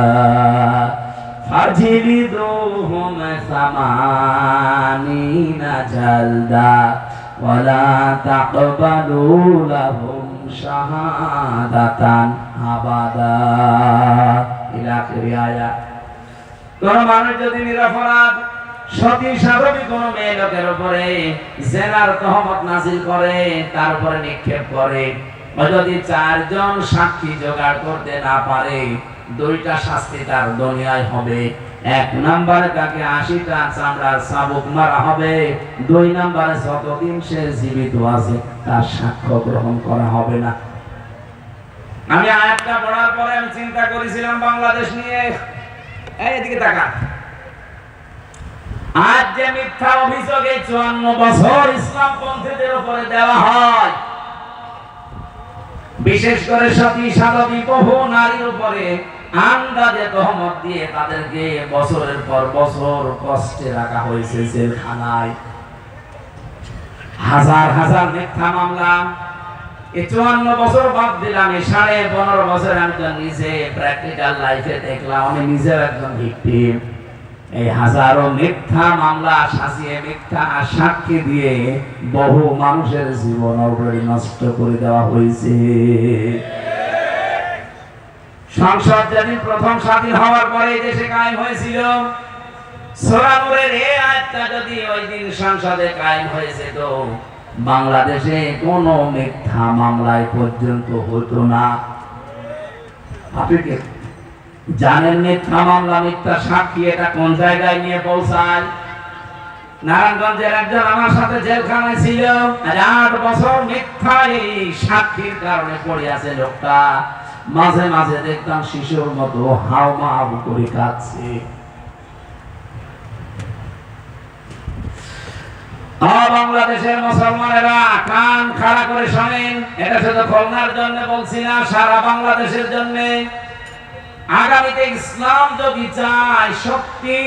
ফাজলিদুহুম সামানিনা জালদা ওয়ালা তাকবালু লাহুম শাহাদাতান আবাদা। ইলা আখিরি আয়াত। কোন মানুষ যদি নিরপরাধ সতী সাধবী কোন মেয়ে লোকের উপরে জেনার তহমত নাযিল করে, তার উপরে নিক্ষেপ করে, ও যদি ৪ জন সাক্ষী জোগাড় করতে না পারে, 2টা শাস্তি তার দুনিয়ায় হবে। ১ নম্বরে তাকে ৮০টা চামড়ার চাবুক মারা হবে। ২ নম্বরে যতদিন সে জীবিত আছে তার সাক্ষ্য গ্রহণ করা হবে না। আমি আয়াতটা পড়ার পরে আমি চিন্তা করেছিলাম বাংলাদেশ নিয়ে। এদিকে তাকা। আজ যে মিথ্যা অভিযোগ এই ৫৪ বছর ইসলামপন্থীদের উপরে দেওয়া হয়, বিশেষ করে সতী সাধবী বহু নারীর উপরে আন্দাজে তহমত দিয়ে তাদেরকে বছরের পর বছর কষ্টে রাখা হয়েছে জেলখানায়। হাজার হাজার মিথ্যা মামলা। এই ৫৪ বছর বাদ দিলাম, এই ১৫.৫ বছর আমি তো নিজে প্র্যাকটিক্যাল লাইফে দেখলাম, আমি নিজেও একজন ভিকটিম। এই হাজারো মিথ্যা মামলা সাজিয়ে মিথ্যা সাক্ষী দিয়ে বহু মানুষের জীবন অলরেডি নষ্ট করে দেওয়া হয়েছে। সংসদ যেদিন প্রথম স্বাধীন হওয়ার পরে দেশে কায়েম হয়েছিল, সূরা নূরের এই আয়াতটা যদি ওই দিন সংসদে কায়েম হয়েছে, তো বাংলাদেশে কোনো মিথ্যা মামলায় পর্যন্ত হতো না। আপনি কি জানেন মিথ্যা মামলা, মিথ্যা সাক্ষী এটা কোন জায়গায় নিয়ে পৌঁছায়? নারায়ণগঞ্জের একজন আমার সাথে জেলখানায় ছিল, 8 বছর মিথ্যা এই সাক্ষীর কারণে পড়ে আছে লোকটা। মাঝে মাঝে দেখতাম শিশুর মতো হাউমাউ করে কাঁদছে। বাংলাদেশের মুসলমানেরা কান খাড়া করে শোনেন, এটা শুধু খুলনার জন্য বলছি না, সারা বাংলাদেশের জন্য। আগামীতে ইসলাম যদি চায় সত্যি,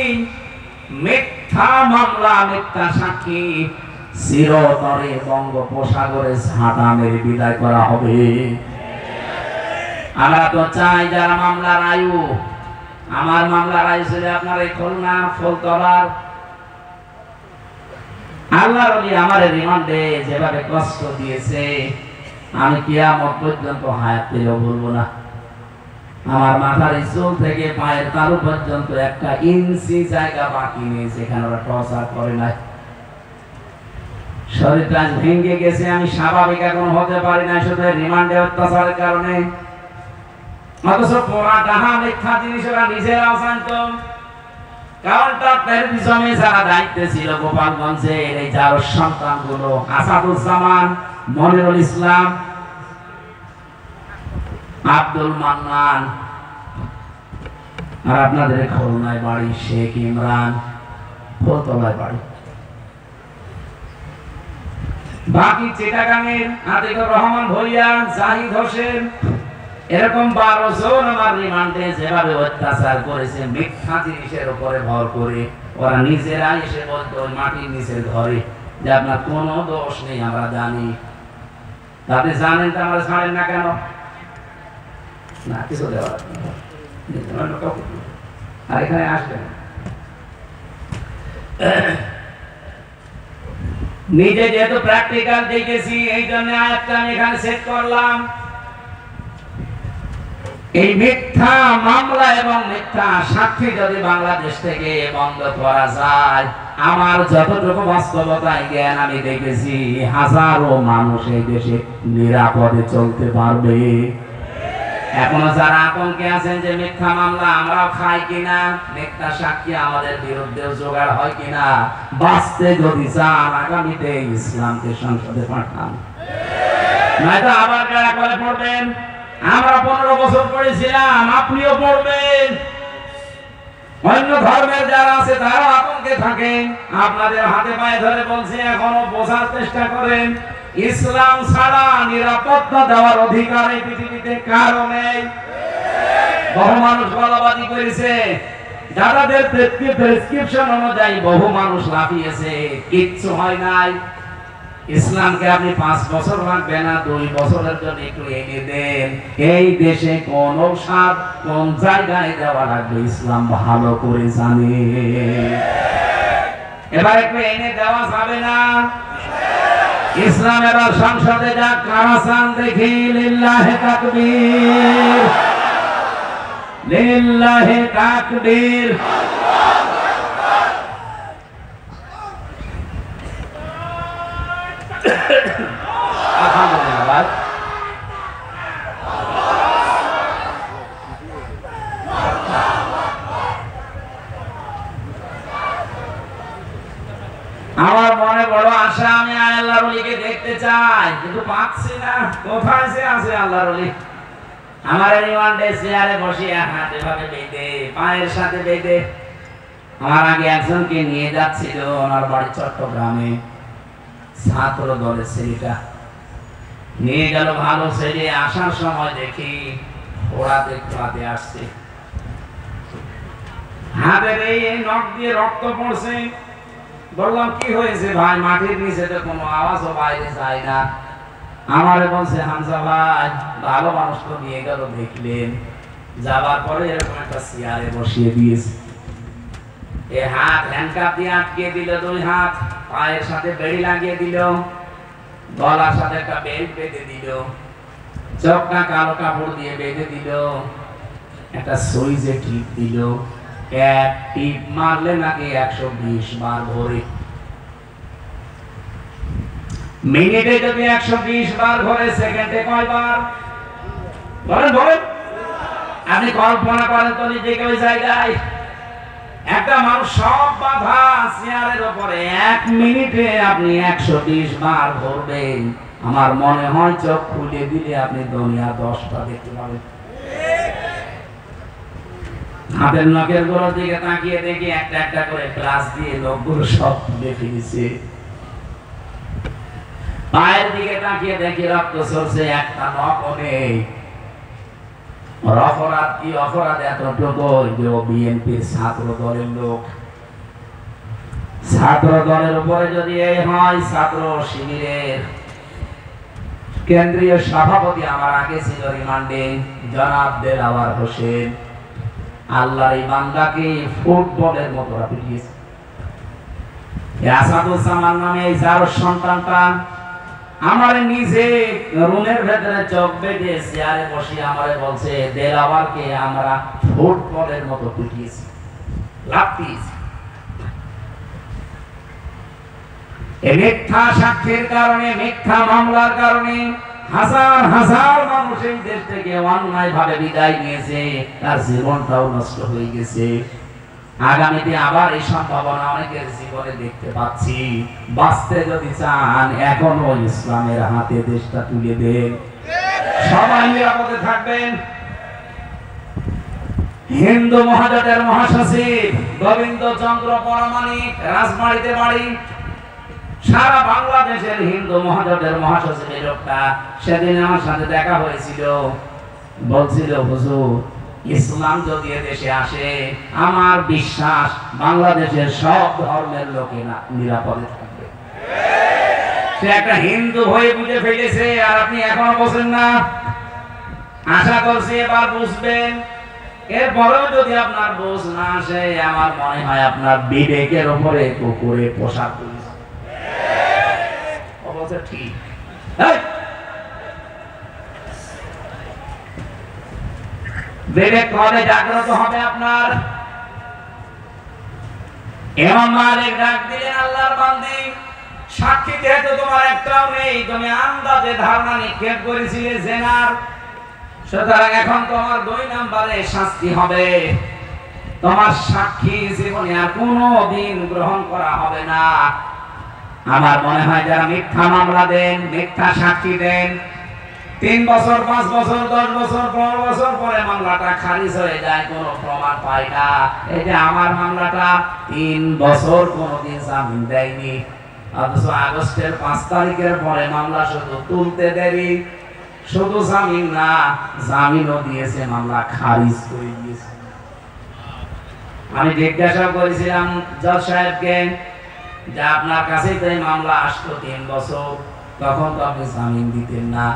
মিথ্যা মামলা, মিথ্যা সাক্ষী চিরতরে বঙ্গোপসাগরে ঝাঁটা মেরে বিদায় করা হবে। আমরা তো চাই যারা মামলার আয়ু, আমার মামলার আয়ু ছিল আপনার এই খুলনা ফুলতলার আল্লাহর ওলি আমার রিমান্ডে যেভাবে কষ্ট দিয়েছে, আমি কিয়ামত পর্যন্ত হায়াত পেলেও বলবো না। আমার মাথার চুল থেকে পায়ের তালু পর্যন্ত 1 ইঞ্চি জায়গা বাকি নেই যেখানে ওরা টর্চার করে নাই। শরীরটা ভেঙে গেছে, আমি স্বাভাবিক এখন হতে পারি না শুধু রিমান্ডে অত্যাচারের কারণে। অথচ পোড়া ডাহা মিথ্যা জিনিস ওরা নিজেরাও জানতো। কারণটা টেলিভিশনে যারা দায়িত্বে ছিল গোপালগঞ্জের এই যার সন্তানগুলো, আসাদুজ্জামান, মনিরুল ইসলাম, আব্দুল মান্নান, আর আপনাদের খুলনায় বাড়ি শেখ ইমরান, ফুলতলায় বাড়ি। বাকি চিটাগাংয়ের আতিকুর রহমান ভূঁইয়া, জাহিদ হোসেন, এরকম 12 জন আমার রিমান্ডে যেভাবে অত্যাচার করেছে মিথ্যা জিনিসের উপরে ভর করে, ওরা নিজেরা এসে বলতো ওই মাটির নিচের ঘরে যে আপনার কোনো দোষ নেই, আমরা জানি। তাদের জানেন তো আমরা ছাড়েন না কেন? না কিছু দেওয়ার আর এখানে আসবেন নিজে যেহেতু প্র্যাকটিক্যাল দেখেছি, এই জন্য আয়াতটা আমি এখানে সেট করলাম। এই মিথ্যা মামলা এবং মিথ্যা সাক্ষী যদি বাংলাদেশ থেকে বন্ধ করা যায়, আমার যতটুকু বাস্তবতায় জ্ঞান আমি দেখেছি, হাজারো মানুষ এই দেশে নিরাপদে চলতে পারবে। এখনো যারা আতঙ্কে আছেন যে মিথ্যা মামলা আমরাও খাই কিনা, মিথ্যা সাক্ষী আমাদের বিরুদ্ধেও জোগাড় হয় কিনা, বাঁচতে যদি চান আগামীতে ইসলামকে সংসদে পাঠান, নয়তো আবার কারা করে পড়বেন। আমরা 15 বছর পড়েছিলাম, আপনিও পড়বেন। অন্য ধর্মের যারা আছে তারা আতঙ্কে থাকেন। আপনাদের হাতে পায়ে ধরে বলছি, এখনো বোঝার চেষ্টা করেন, ইসলাম ছাড়া নিরাপত্তা দেওয়ার অধিকার এই পৃথিবীতে কারো নেই। বহু মানুষ গলাবাজি করেছে, যাদের প্রেসক্রিপশন অনুযায়ী বহু মানুষ লাফিয়েছে, কিচ্ছু হয় নাই। ইসলামকে আপনি 5 বছর লাগবে না, 2 বছরের জন্য একটু এনে দেন, এই দেশে কোন সাপ কোন জায়গায় দেওয়া লাগবে ইসলাম ভালো করে জানে। এবার একটু এনে দেওয়া যাবে না? ইসলাম এবার সংসদে যাক, কারা চান দেখি। লিল্লাহে তাকবীর, লিল্লাহে তাকবীর। আলহামদুলিল্লাহ। আমার মনে বড় আশা, আমি আল্লাহর ওলিকে দেখতে চাই, কিন্তু পাচ্ছি না। কোথায় সে আছে আল্লাহর ওলি? আমার রিমান্ডে চেয়ারে বসিয়ে হাত এভাবে বেঁধে, পায়ের সাথে বেঁধে। আমার আগে একজনকে নিয়ে যাচ্ছিল, ওনার বাড়ি চট্টগ্রামে, ছাত্র দলের ছেলেটা নিয়ে গেল, ভালো ছেলে। আসার সময় দেখি ওরা দেখতে আসছে, হাতের এই নখ দিয়ে রক্ত পড়ছে। বললাম কি হয়েছে ভাই? মাটির নিচে তো কোনো আওয়াজও বাইরে যায় না। আমারে বলছে, হামজা ভাই ভালো মানুষ তো নিয়ে গেল, দেখলেন যাবার পরে এরকম একটা চেয়ারে বসিয়ে দিয়েছে, এ হাত হ্যান্ডকাপ দিয়ে আটকে দিল, 2 হাত পায়ের সাথে বেড়ি লাগিয়ে দিল, গলার সাথে একটা বেল্ট বেঁধে দিল, চোখটা কালো কাপড় দিয়ে বেঁধে দিল, একটা সুইচে টিপ দিল। এক টিপ মারলে নাকি 120 বার ভরে। মিনিটে যদি 120 বার ঘোরে, সেকেন্ডে কয়বার? বলেন বলেন। আপনি কল্পনা করেন তো নিজেকে ওই জায়গায়। একটা মানুষ সব বাধা চেয়ারের উপরে 1 মিনিটে আপনি 120 বার ঘুরবেন। আমার মনে হয় চোখ খুলে দিলে আপনি দুনিয়া 10টা দেখতে পাবেন। হাতের নখের গোড়ার দিকে তাকিয়ে দেখি একটা একটা করে ক্লাস দিয়ে লোকগুলো সব তুলে ফেলেছে। পায়ের দিকে তাকিয়ে দেখি রক্ত ঝরছে, একটা নখও নেই। অপরাধ কি অপরাধ এতটুকু যে বিএনপির ছাত্র দলের লোক। ছাত্র দলের উপরে যদি এই হয়, ছাত্র শিবিরের কেন্দ্রীয় সভাপতি আমার আগে ছিল রিমান্ডে, জনাব দেলাওয়ার হোসেন। আল্লাহর এই বান্দাকে ফুটবলের মতো পিটিয়েছে। আসাদুজ্জামান নামে এই যার সন্তানটা আমার নিজে রুমের ভেতরে চোখ বেঁধে চেয়ারে বসে আমারে বলছে, দেলাওয়ারকে আমরা ফুটবলের মতো পিটিয়েছি, লাফিয়েছি। এই মিথ্যা সাক্ষীর কারণে, মিথ্যা মামলার কারণে হাজার হাজার মানুষ এই দেশ থেকে অন্যায় ভাবে বিদায় নিয়েছে, তার জীবনটাও নষ্ট হয়ে গেছে। আগামীতে আবার এই সম্ভাবনা অনেকের জীবনে দেখতে পাচ্ছি। বাঁচতে যদি চান, এখনো ইসলামের হাতে দেশটা তুলে দেন, সবাই নিরাপদে থাকবেন। হিন্দু মহাজোটের মহাসচিব গোবিন্দ চন্দ্র পরামানিক, রাজবাড়িতে বাড়ি। সারা বাংলাদেশের হিন্দু মহাজোটের মহাসচিব লোকটা সেদিন আমার সাথে দেখা হয়েছিল। বলছিল, হুজুর, ইসলাম যদি দেশে আসে, আমার বিশ্বাস বাংলাদেশের সব ধর্মের লোকেরা নিরাপদে থাকবে। সে একটা হিন্দু হয়ে বুঝে ফেলেছে, আর আপনি এখনো বোঝেন না। আশা করছি এবার বুঝবেন। এরপরেও যদি আপনার বুঝ না আসে, আমার মনে হয় আপনার বিবেকের উপরে কুকুরে পোশাক তুলেছে। ঠিক বিবেক কবে জাগ্রত হবে আপনার? ইমাম মালিক ডাক দিলেন, আল্লাহর বান্দী, সাক্ষী যেহেতু তোমার একটাও নেই, তুমি আন্দাজে ধারণা নিক্ষেপ করেছিলে জেনার, সুতরাং এখন তোমার 2 নম্বরে শাস্তি হবে। তোমার সাক্ষী জীবনে আর কোনোদিন গ্রহণ করা হবে না। আমার মনে হয় যারা মিথ্যা মামলা দেন, মিথ্যা সাক্ষী দেন, 3 বছর 5 বছর 10 বছর 15 বছর পরে মামলাটা খারিজ হয়ে যায়, কোনো প্রমাণ পায় না। এই যে আমার মামলাটা 3 বছর কোনোদিন জামিন দেয়নি, অথচ আগস্টের 5 তারিখের পরে মামলা শুধু তুলতে দেরি, শুধু জামিন না, জামিনও দিয়েছে, মামলা খারিজ করে দিয়েছে। আমি জিজ্ঞাসা করেছিলাম জজ সাহেবকে যে আপনার কাছে তো এই মামলা আসলো 3 বছর, তখন তো আপনি জামিন দিতেন না,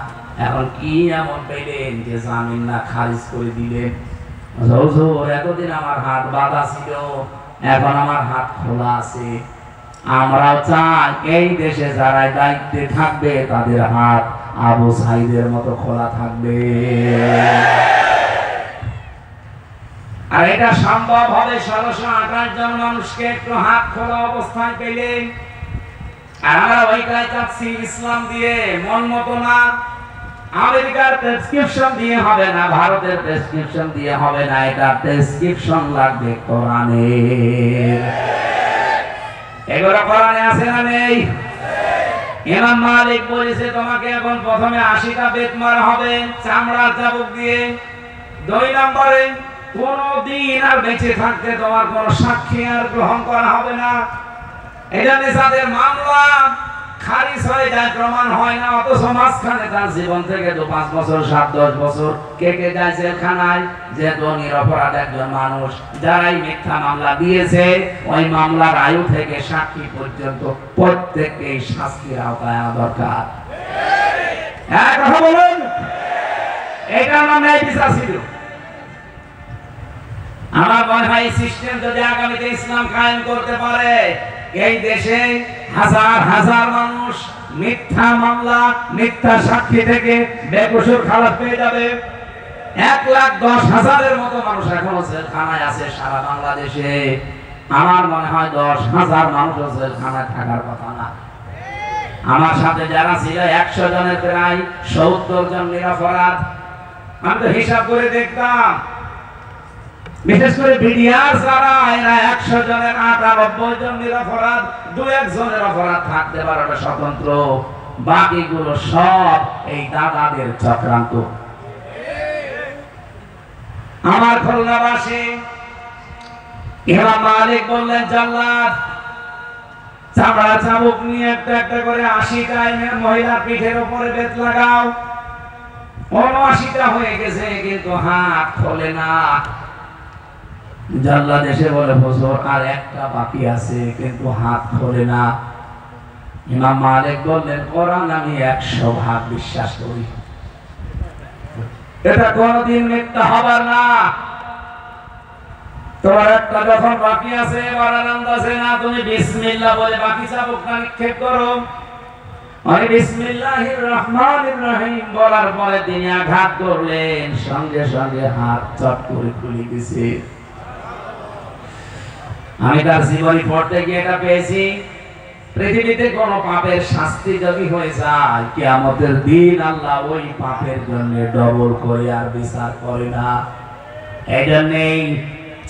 এখন কি এমন পেলেন যে জামিন না খারিজ করে দিলেন? হুজুর, এতদিন আমার হাত বাঁধা ছিল, এখন আমার হাত খোলা আছে। আমরা চাই এই দেশে যারা দায়িত্বে থাকবে তাদের হাত আবু সাইদের মতো খোলা থাকবে। আর এটা সম্ভব হবে 1628 জন মানুষকে একটু হাত খোলা অবস্থায় পেলে। আর আমরা ওইটাই চাচ্ছি, ইসলাম দিয়ে মন মতো না, আমেরিকার প্রেসক্রিপশন দিয়ে হবে না, ভারতের প্রেসক্রিপশন দিয়ে হবে না, এটা প্রেসক্রিপশন লাগবে কোরআনের। এগুলো কোরআনে আছে না নেই? ইমাম মালিক বলেছে তোমাকে এখন প্রথমে 80টা বেত মারা হবে চামড়ার চাবুক দিয়ে। 2 নম্বরে কোনদিন আর বেঁচে থাকতে তোমার কোন সাক্ষী আর গ্রহণ করা হবে না। এখানে যাদের মামলা খারিজ হয়ে যায়, প্রমাণ হয় না, অথচ মাঝখানে তার জীবন থেকে 2-5 বছর 7-10 বছর কেটে যায় জেলখানায়, যে নিরপরাধ একজন মানুষ। যারাই মিথ্যা মামলা দিয়েছে, ওই মামলার আয়ু থেকে সাক্ষী পর্যন্ত প্রত্যেককেই শাস্তির আওতায় আনা দরকার। হ্যাঁ, কথা বলুন। এটার নামে বিচার ছিল। আমার মনে হয় সিস্টেম যদি আগামীতে ইসলাম কায়েম করতে পারে, এই দেশে হাজার হাজার মানুষ মিথ্যা মামলা, মিথ্যা সাক্ষী থেকে বেকসুর খালাস পেয়ে যাবে। 1,10,000-এর মতো মানুষ এখনো জেলখানায় আছে সারা বাংলাদেশে। আমার মনে হয় 10,000 মানুষ জেলখানায় থাকার কথা না। আমার সাথে যারা ছিল 100 জনের প্রায় 70 জন নিরপরাধ। আমি তো হিসাব করে দেখতাম, বিশেষ করে বিডিআর যারা এরা 100 জনের 98 জন নিরপরাধ, 2-1 জনের অপরাধ থাকতে পারে ওটা স্বতন্ত্র, বাকিগুলো সব এই দাদাদের চক্রান্ত। আমার খুলনাবাসী ইমাম মালিক বললেন, জাল্লাদ চামড়া চাবুক নিয়ে একটা একটা করে 80টা মহিলার পিঠের উপরে বেত লাগাও। 79টা হয়ে গেছে কিন্তু হাত খোলে না। জাল্লাদ এসে বলে, হুজুর আর একটা বাকি আছে কিন্তু হাত খোলে না। ইমাম মালিক বললেন, কোরআন আমি 100 ভাগ বিশ্বাস করি, এটা কোনদিন মিথ্যা হবার না। তোমার একটা যখন বাকি আছে এবার আনন্দ আছে না, তুমি বিসমিল্লাহ বলে বাকি চাবুকটা নিক্ষেপ করো। আর বিসমিল্লাহির রহমানির রহিম বলার পরে তিনি আঘাত করলেন, সঙ্গে সঙ্গে হাত চট করে খুলে গেছে। আমি তার জীবনী পড়তে গিয়ে এটা পেয়েছি, পৃথিবীতে কোন পাপের শাস্তি যদি হয়ে যায়, কিয়ামতের দিন আল্লাহ ওই পাপের জন্য ডবল করে আর বিচার করে না। এই জন্যই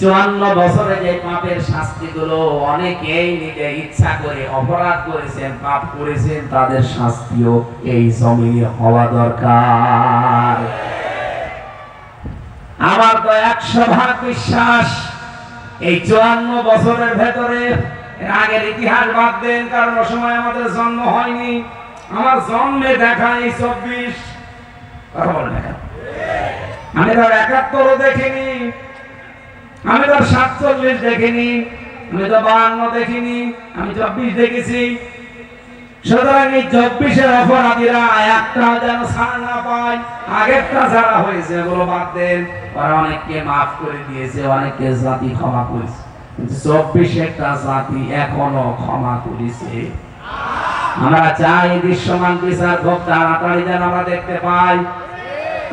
54 বছরে যে পাপের শাস্তিগুলো অনেকেই নিজে ইচ্ছা করে অপরাধ করেছেন, পাপ করেছেন, তাদের শাস্তিও এই জমিনে হওয়া দরকার। আমার তো 100 ভাগ বিশ্বাস এই 54 বছরের ভেতরে, এর আগের ইতিহাস বাদ দেন, কারণ ওই সময় আমাদের জন্ম হয়নি। আমার জন্মে দেখা এই 24, কথা বলেন না, আমি তো 71 দেখিনি, আমি তো 47 দেখিনি, আমি তো 52 দেখিনি, আমি 24 দেখেছি। সুতরাং এই 24-এর অপরাধীরা একটা যেন ছাড় না পায়। আগেরটা যারা হয়েছে এগুলো বাদ দেন, ওরা অনেককে মাফ করে দিয়েছে, অনেককে জাতি ক্ষমা করেছে, কিন্তু 24-টা জাতি এখনো ক্ষমা করেছে। আমরা চাই দৃশ্যমান বিচার খুব তাড়াতাড়ি যেন আমরা দেখতে পাই।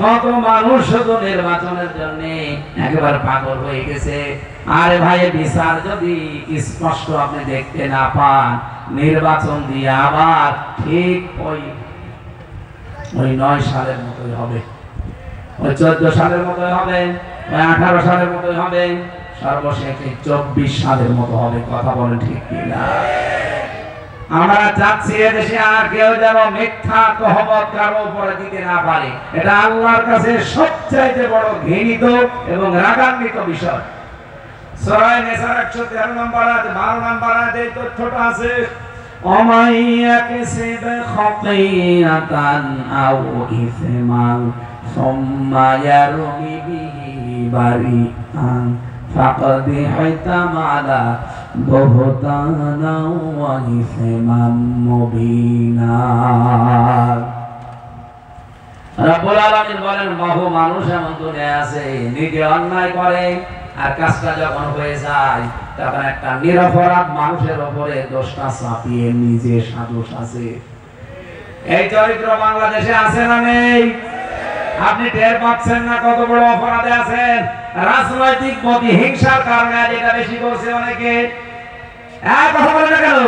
কত মানুষ শুধু নির্বাচনের জন্য একেবারে পাগল হয়ে গেছে। আরে ভাই, বিচার যদি স্পষ্ট আপনি দেখতে না পান, নির্বাচন দিয়ে আবার ঠিক ওই 9 সালের মতোই হবে, ওই 14 সালের মতোই হবে, ওই 18 সালের মতোই হবে, সর্বশেষ 24 সালের মতো হবে। কথা বলেন ঠিক কিনা? আমরা চাচ্ছি এদেশে আর কেউ যেন মিথ্যা তহমত কারো উপরে দিতে না পারে। এটা আল্লাহর কাছে সবচাইতে বড় ঘৃণিত এবং রাগান্বিত বিষয়। সূরা নিসার 113 নম্বর আয়াতে 12 নম্বর আয়াতে এই তথ্যটা আছে, অমাইয়াকসিব খাতিয়াতান আও ইসমান সুম্মা ইয়ারমি বিহি বারিআন ফাকাদ ইহতামালা বুহতানা ওয়া ইসমান মুবিনা। রব্বুল আলামিন বলেন, বহু মানুষ এমন দুনিয়ায় আছে নিজে অন্যায় করে, আর কাজটা যখন হয়ে যায় তখন একটা নিরপরাধ মানুষের উপরে দোষটা চাপিয়ে নিজে সাদোষ আছে। এই চরিত্র বাংলাদেশে আছে না নেই? আপনি টের পাচ্ছেন না কত বড় অপরাধে আছেন? রাজনৈতিক প্রতিহিংসার কারণে এটা বেশি করছে অনেকে। কথা বলে না কেন?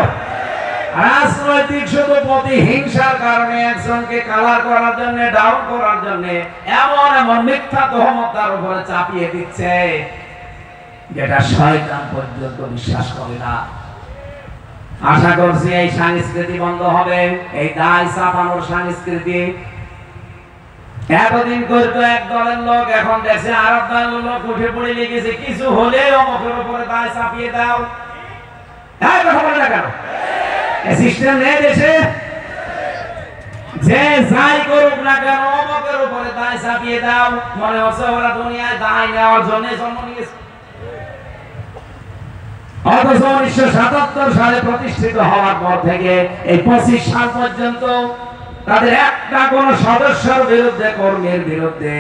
রাজনৈতিক শুধু প্রতিহিংসার কারণে একজনকে কালার করার জন্য, ডাউন করার জন্য এমন এমন মিথ্যা তহমত তার উপরে চাপিয়ে দিচ্ছে যেটা শয়তান পর্যন্ত বিশ্বাস করে না। আশা করছি এই সংস্কৃতি বন্ধ হবে, এই দায় চাপানোর সংস্কৃতি। এতদিন করতো এক দলের লোক, এখন দেখছে আরেক দলের লোক উঠে পড়ে লেগেছে, কিছু হলে অমুকের উপরে দায় চাপিয়ে দাও। কথা বলে না কেন? সিস্টেম নেই দেশে, যে যাই করুক না কেন অমুকের উপরে দায় চাপিয়ে দাও। মনে হচ্ছে ওরা দুনিয়ায় দায় নেওয়ার জন্য জন্ম নিয়েছে। অথচ 1977 সালে প্রতিষ্ঠিত হওয়ার পর থেকে এই 25 সাল পর্যন্ত তাদের একটা কোন সদস্যের বিরুদ্ধে, কর্মীর বিরুদ্ধে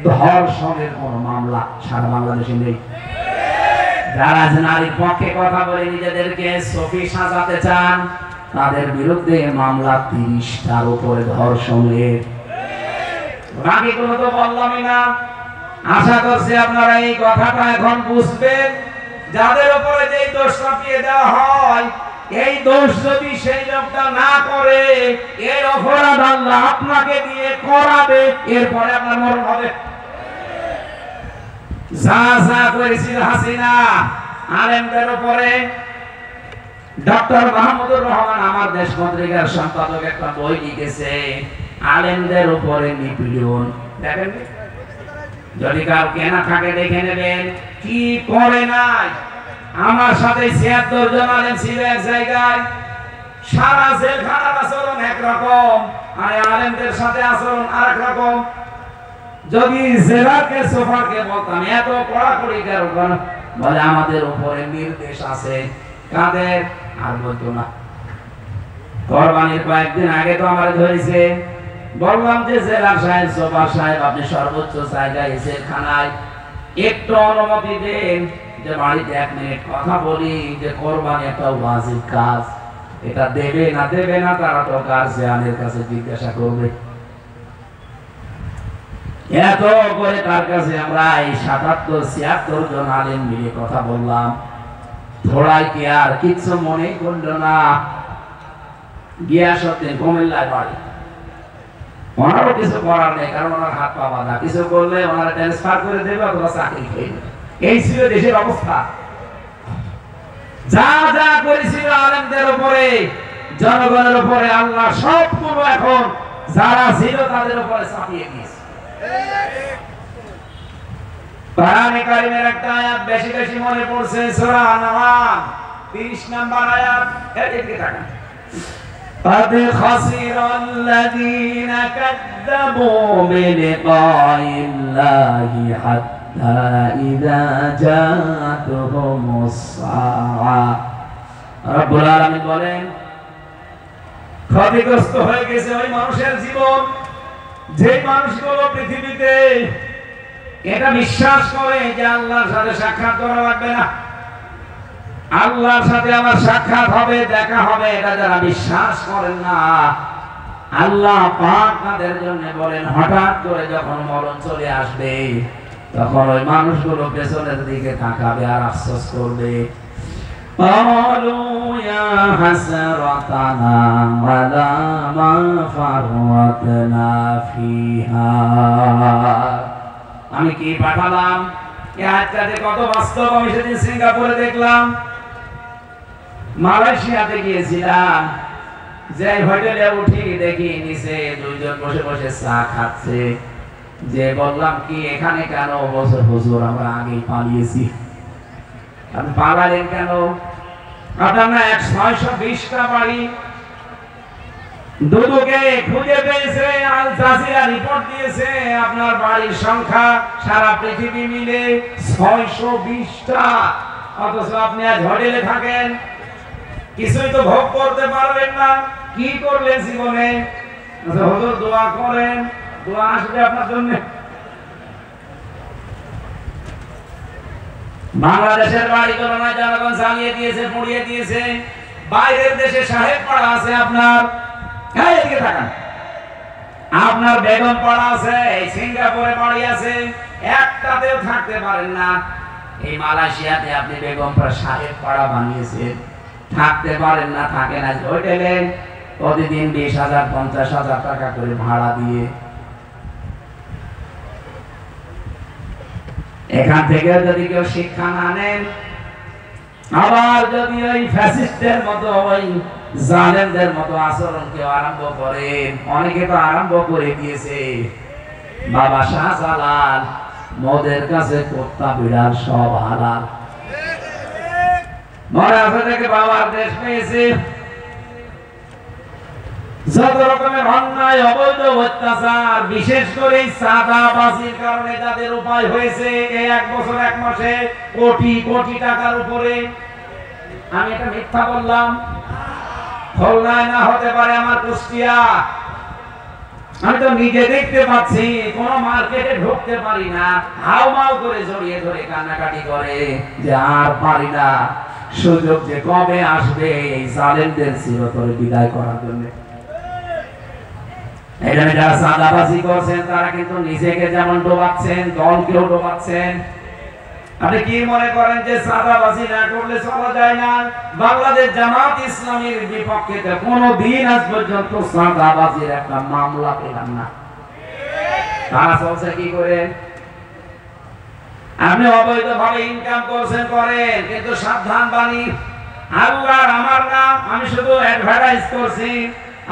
ধর্ষণের কোন মামলা সারা বাংলাদেশে নেই। যারা নারীর পক্ষে কথা বলে নিজেদেরকে সফি সাজাতে চান, তাদের বিরুদ্ধে মামলা 30টার উপরে ধর্ষণের। বাকিগুলো তো বললামই না। আশা করছি আপনারা এই কথাটা এখন বুঝবেন। যাদের উপরে যেই দোষ চাপিয়ে দেওয়া হয় এই দোষ যদি সেই লোকটা না করে, এই অপরাধ আল্লাহ আপনাকে দিয়ে করাবে, এরপরে আপনার মরণ হবে। যা যা করেছিল হাসিনা আলেমদের উপরে, ডক্টর মাহমুদুর রহমান আমার দেশ পত্রিকার সম্পাদক একটা বই লিখেছে, আলেমদের উপরে নিপীড়ন। দেখেন, যদি কার কেনা থাকে দেখে নেবেন কি করে নাই। আমার সাথে ৭৬ জন আলেম ছিল এক জায়গায়, সারা জেলখানার আচরণ একরকম, আর আলেমদের সাথে আচরণ আরেক রকম। যদি জেলাকে সোফাকে বলতাম এত কড়াকড়ি কেন, বলে আমাদের উপরে নির্দেশ আছে। কাদের? আর বলতো না। কোরবানির কয়েকদিন আগে তো আমরা ধরেছে, বললাম যে জেলা সাহেব, সোফা সাহেব, আপনি সর্বোচ্চ জায়গায় জেলখানায় একটু অনুমতি দেন যে বাড়িতে ১ মিনিট কথা বলি, যে কোরবানি একটা ওয়াজিব কাজ, এটা দেবে না দেবে না তারা তো গার্জিয়ানের কাছে জিজ্ঞাসা করবে। এত করে তার কাছে আমরা এই ৭৭-৭৬ জন আলেম মিলে কথা বললাম। থোড়াই কি আর কিছু মনে করলো না। গিয়াসউদ্দিন কুমিল্লায় বাড়ি, ওনারও কিছু করার নেই, কারণ ওনার হাত পা বাঁধা। কিছু করলে ওনারা ট্রান্সফার করে দেবে অথবা চাকরি খেয়ে নেবে। এই ছিল দেশের অবস্থা। যা যা করেছিল আলেমদের উপরে, জনগণের উপরে, আল্লাহ সবগুলো এখন যারা ছিল তাদের উপরে চাপিয়ে দিয়েছে। কোরআনে কারীমের একটা আয়াত বেশি বেশি মনে পড়ছে, সূরা আন-নাম 30 নম্বর আয়াত। এদিকে তাকান। قد خسر الذين كذبوا بلقاء الله حتى إذا جاءتهم الساعة। রব্বুল আলামিন বলেন, ক্ষতিগ্রস্ত হয়ে গেছে ওই মানুষের জীবন, যে মানুষগুলো পৃথিবীতে এটা বিশ্বাস করে যে আল্লাহর সাথে সাক্ষাৎ করা লাগবে না, আল্লাহর সাথে আমার সাক্ষাৎ হবে, দেখা হবে, এটা যারা বিশ্বাস করেন না, আল্লাহ পাক তাদের জন্য বলেন হঠাৎ করে যখন মরণ চলে আসবে তখন ওই মানুষগুলো পেছনের দিকে তাকাবে আর আফসোস করবে। قالوا يا حسرتنا على ما فرطنا فيها। আমি কি পাঠালাম এই আয়াতটাতে কত বাস্তব। আমি সেদিন সিঙ্গাপুরে দেখলাম, মালয়েশিয়াতে গিয়েছিলাম, যে হোটেলে উঠি দেখি নিচে 2 জন বসে বসে চা খাচ্ছে। যে বললাম কি এখানে কেন? বছর হুজুর আমরা আগেই পালিয়েছি। আপনি পালালেন কেন? আপনার না 620টা বাড়ি দুদুকে খুঁজে পেয়েছে, আল জাজিরা রিপোর্ট দিয়েছে আপনার বাড়ির সংখ্যা সারা পৃথিবী মিলে 620টা। অথচ আপনি আজ হোটেলে থাকেন, কিছুই তো ভোগ করতে পারবেন না। কি করলেন জীবনে? হুজুর দোয়া করেন, দোয়া আসবে আপনার জন্য। বাংলাদেশের বাড়িগুলো না জনগণ জ্বালিয়ে দিয়েছে, পুড়িয়ে দিয়েছে। বাইরের দেশে সাহেব পাড়া আছে আপনার, এদিকে থাকেন, আপনার বেগম পাড়া আছে, সিঙ্গাপুরে বাড়ি আছে, একটাতেও থাকতে পারেন না। এই মালয়েশিয়াতে আপনি বেগম পাড়া সাহেব পাড়া বানিয়েছেন, থাকতে পারেন না, থাকেন আজ হোটেলে, প্রতিদিন 20,000-50,000 টাকা করে ভাড়া দিয়ে। এখান থেকে যদি কেউ শিক্ষা না নেন, আবার যদি ওই ফ্যাসিস্টের মতো, ওই জালেমদের মতো আচরণ কেউ আরম্ভ করে, অনেকে তো আরম্ভ করে দিয়েছে। বাবা শাহজালাল, মদের কাছে কুত্তা বিড়াল সব হালাল। মনে আছে থেকে বাবার দেশ পেয়েছে, যত রকমের অন্যায়, অবৈধ অত্যাচার, বিশেষ করে চাঁদাবাজির কারণে যাদের উপায় হয়েছে এই 1 বছর 1 মাসে কোটি কোটি টাকার উপরে। আমি এটা মিথ্যা বললাম? খুলনায় না হতে পারে, আমার কুষ্টিয়া। আমি তো নিজে দেখতে পাচ্ছি, কোন মার্কেটে ঢুকতে পারি না, হাউমাউ করে জড়িয়ে ধরে কান্নাকাটি করে যে আর পারি না, সুযোগ যে কবে আসবে এই জালেমদের চিরতরে বিদায় করার জন্য। এখানে যারা চাঁদাবাজি করছেন তারা কিন্তু নিজেকে যেমন ডোবাচ্ছেন, দলকেও ডোবাচ্ছেন। আপনি কি মনে করেন যে চাঁদাবাজি না করলে চলা যায় না? বাংলাদেশ জামাত ইসলামীর বিপক্ষে কোনো দিন আজ পর্যন্ত চাঁদাবাজির একটা মামলা পেলাম না। তারা চলছে কি করে? আপনি অবৈধভাবে ইনকাম করছেন করেন, কিন্তু সাবধান বাণী আল্লাহ আমার না, আমি শুধু অ্যাডভার্টাইজ করছি।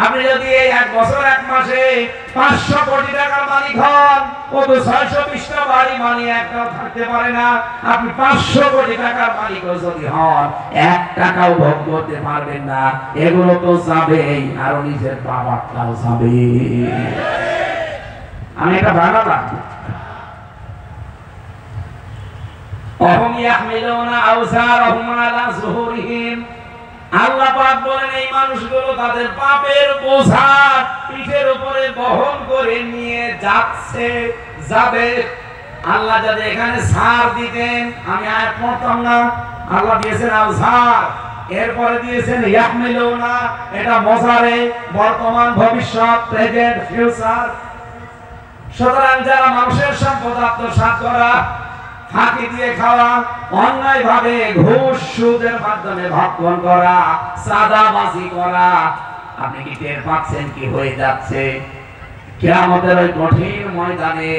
আপনি যদি এই 1 বছর 1 মাসে 500 কোটি টাকার মালিক হন, ও তো 620টা বাড়ি মানি একটাও থাকতে পারে না। আপনি 500 কোটি টাকার মালিক যদি হন, 1 টাকাও ভোগ করতে পারবেন না। এগুলো তো যাবেই, আর নিজের বাবাটাও যাবে। আমি এটা বানালাম। অহম ইয়াহমিলুনা আওসারহুম আলা যুহুরিহিম। আল্লাহ পাক বলেন এই মানুষগুলো তাদের পাপের বোঝা পিঠের উপরে বহন করে নিয়ে যাচ্ছে, যাবে। আল্লাহ যদি এখানে ছাড় দিতেন, আমি আয়াত পড়তাম না। আল্লাহ দিয়েছেন আওসার, এরপরে দিয়েছেন ইয়াহমিলুনা। এটা মজারে, বর্তমান, ভবিষ্যৎ, প্রেজেন্ট, ফিউচার। সুতরাং যারা মানুষের সম্পদ আত্মসাৎ করা, ফাঁকি দিয়ে খাওয়া, অন্যায় ভাবে ঘুষ সুদের মাধ্যমে ভক্ষণ করা, চাঁদাবাজি করা, আপনি কি টের পাচ্ছেন কি হয়ে যাচ্ছে? কিয়ামতের ওই কঠিন ময়দানে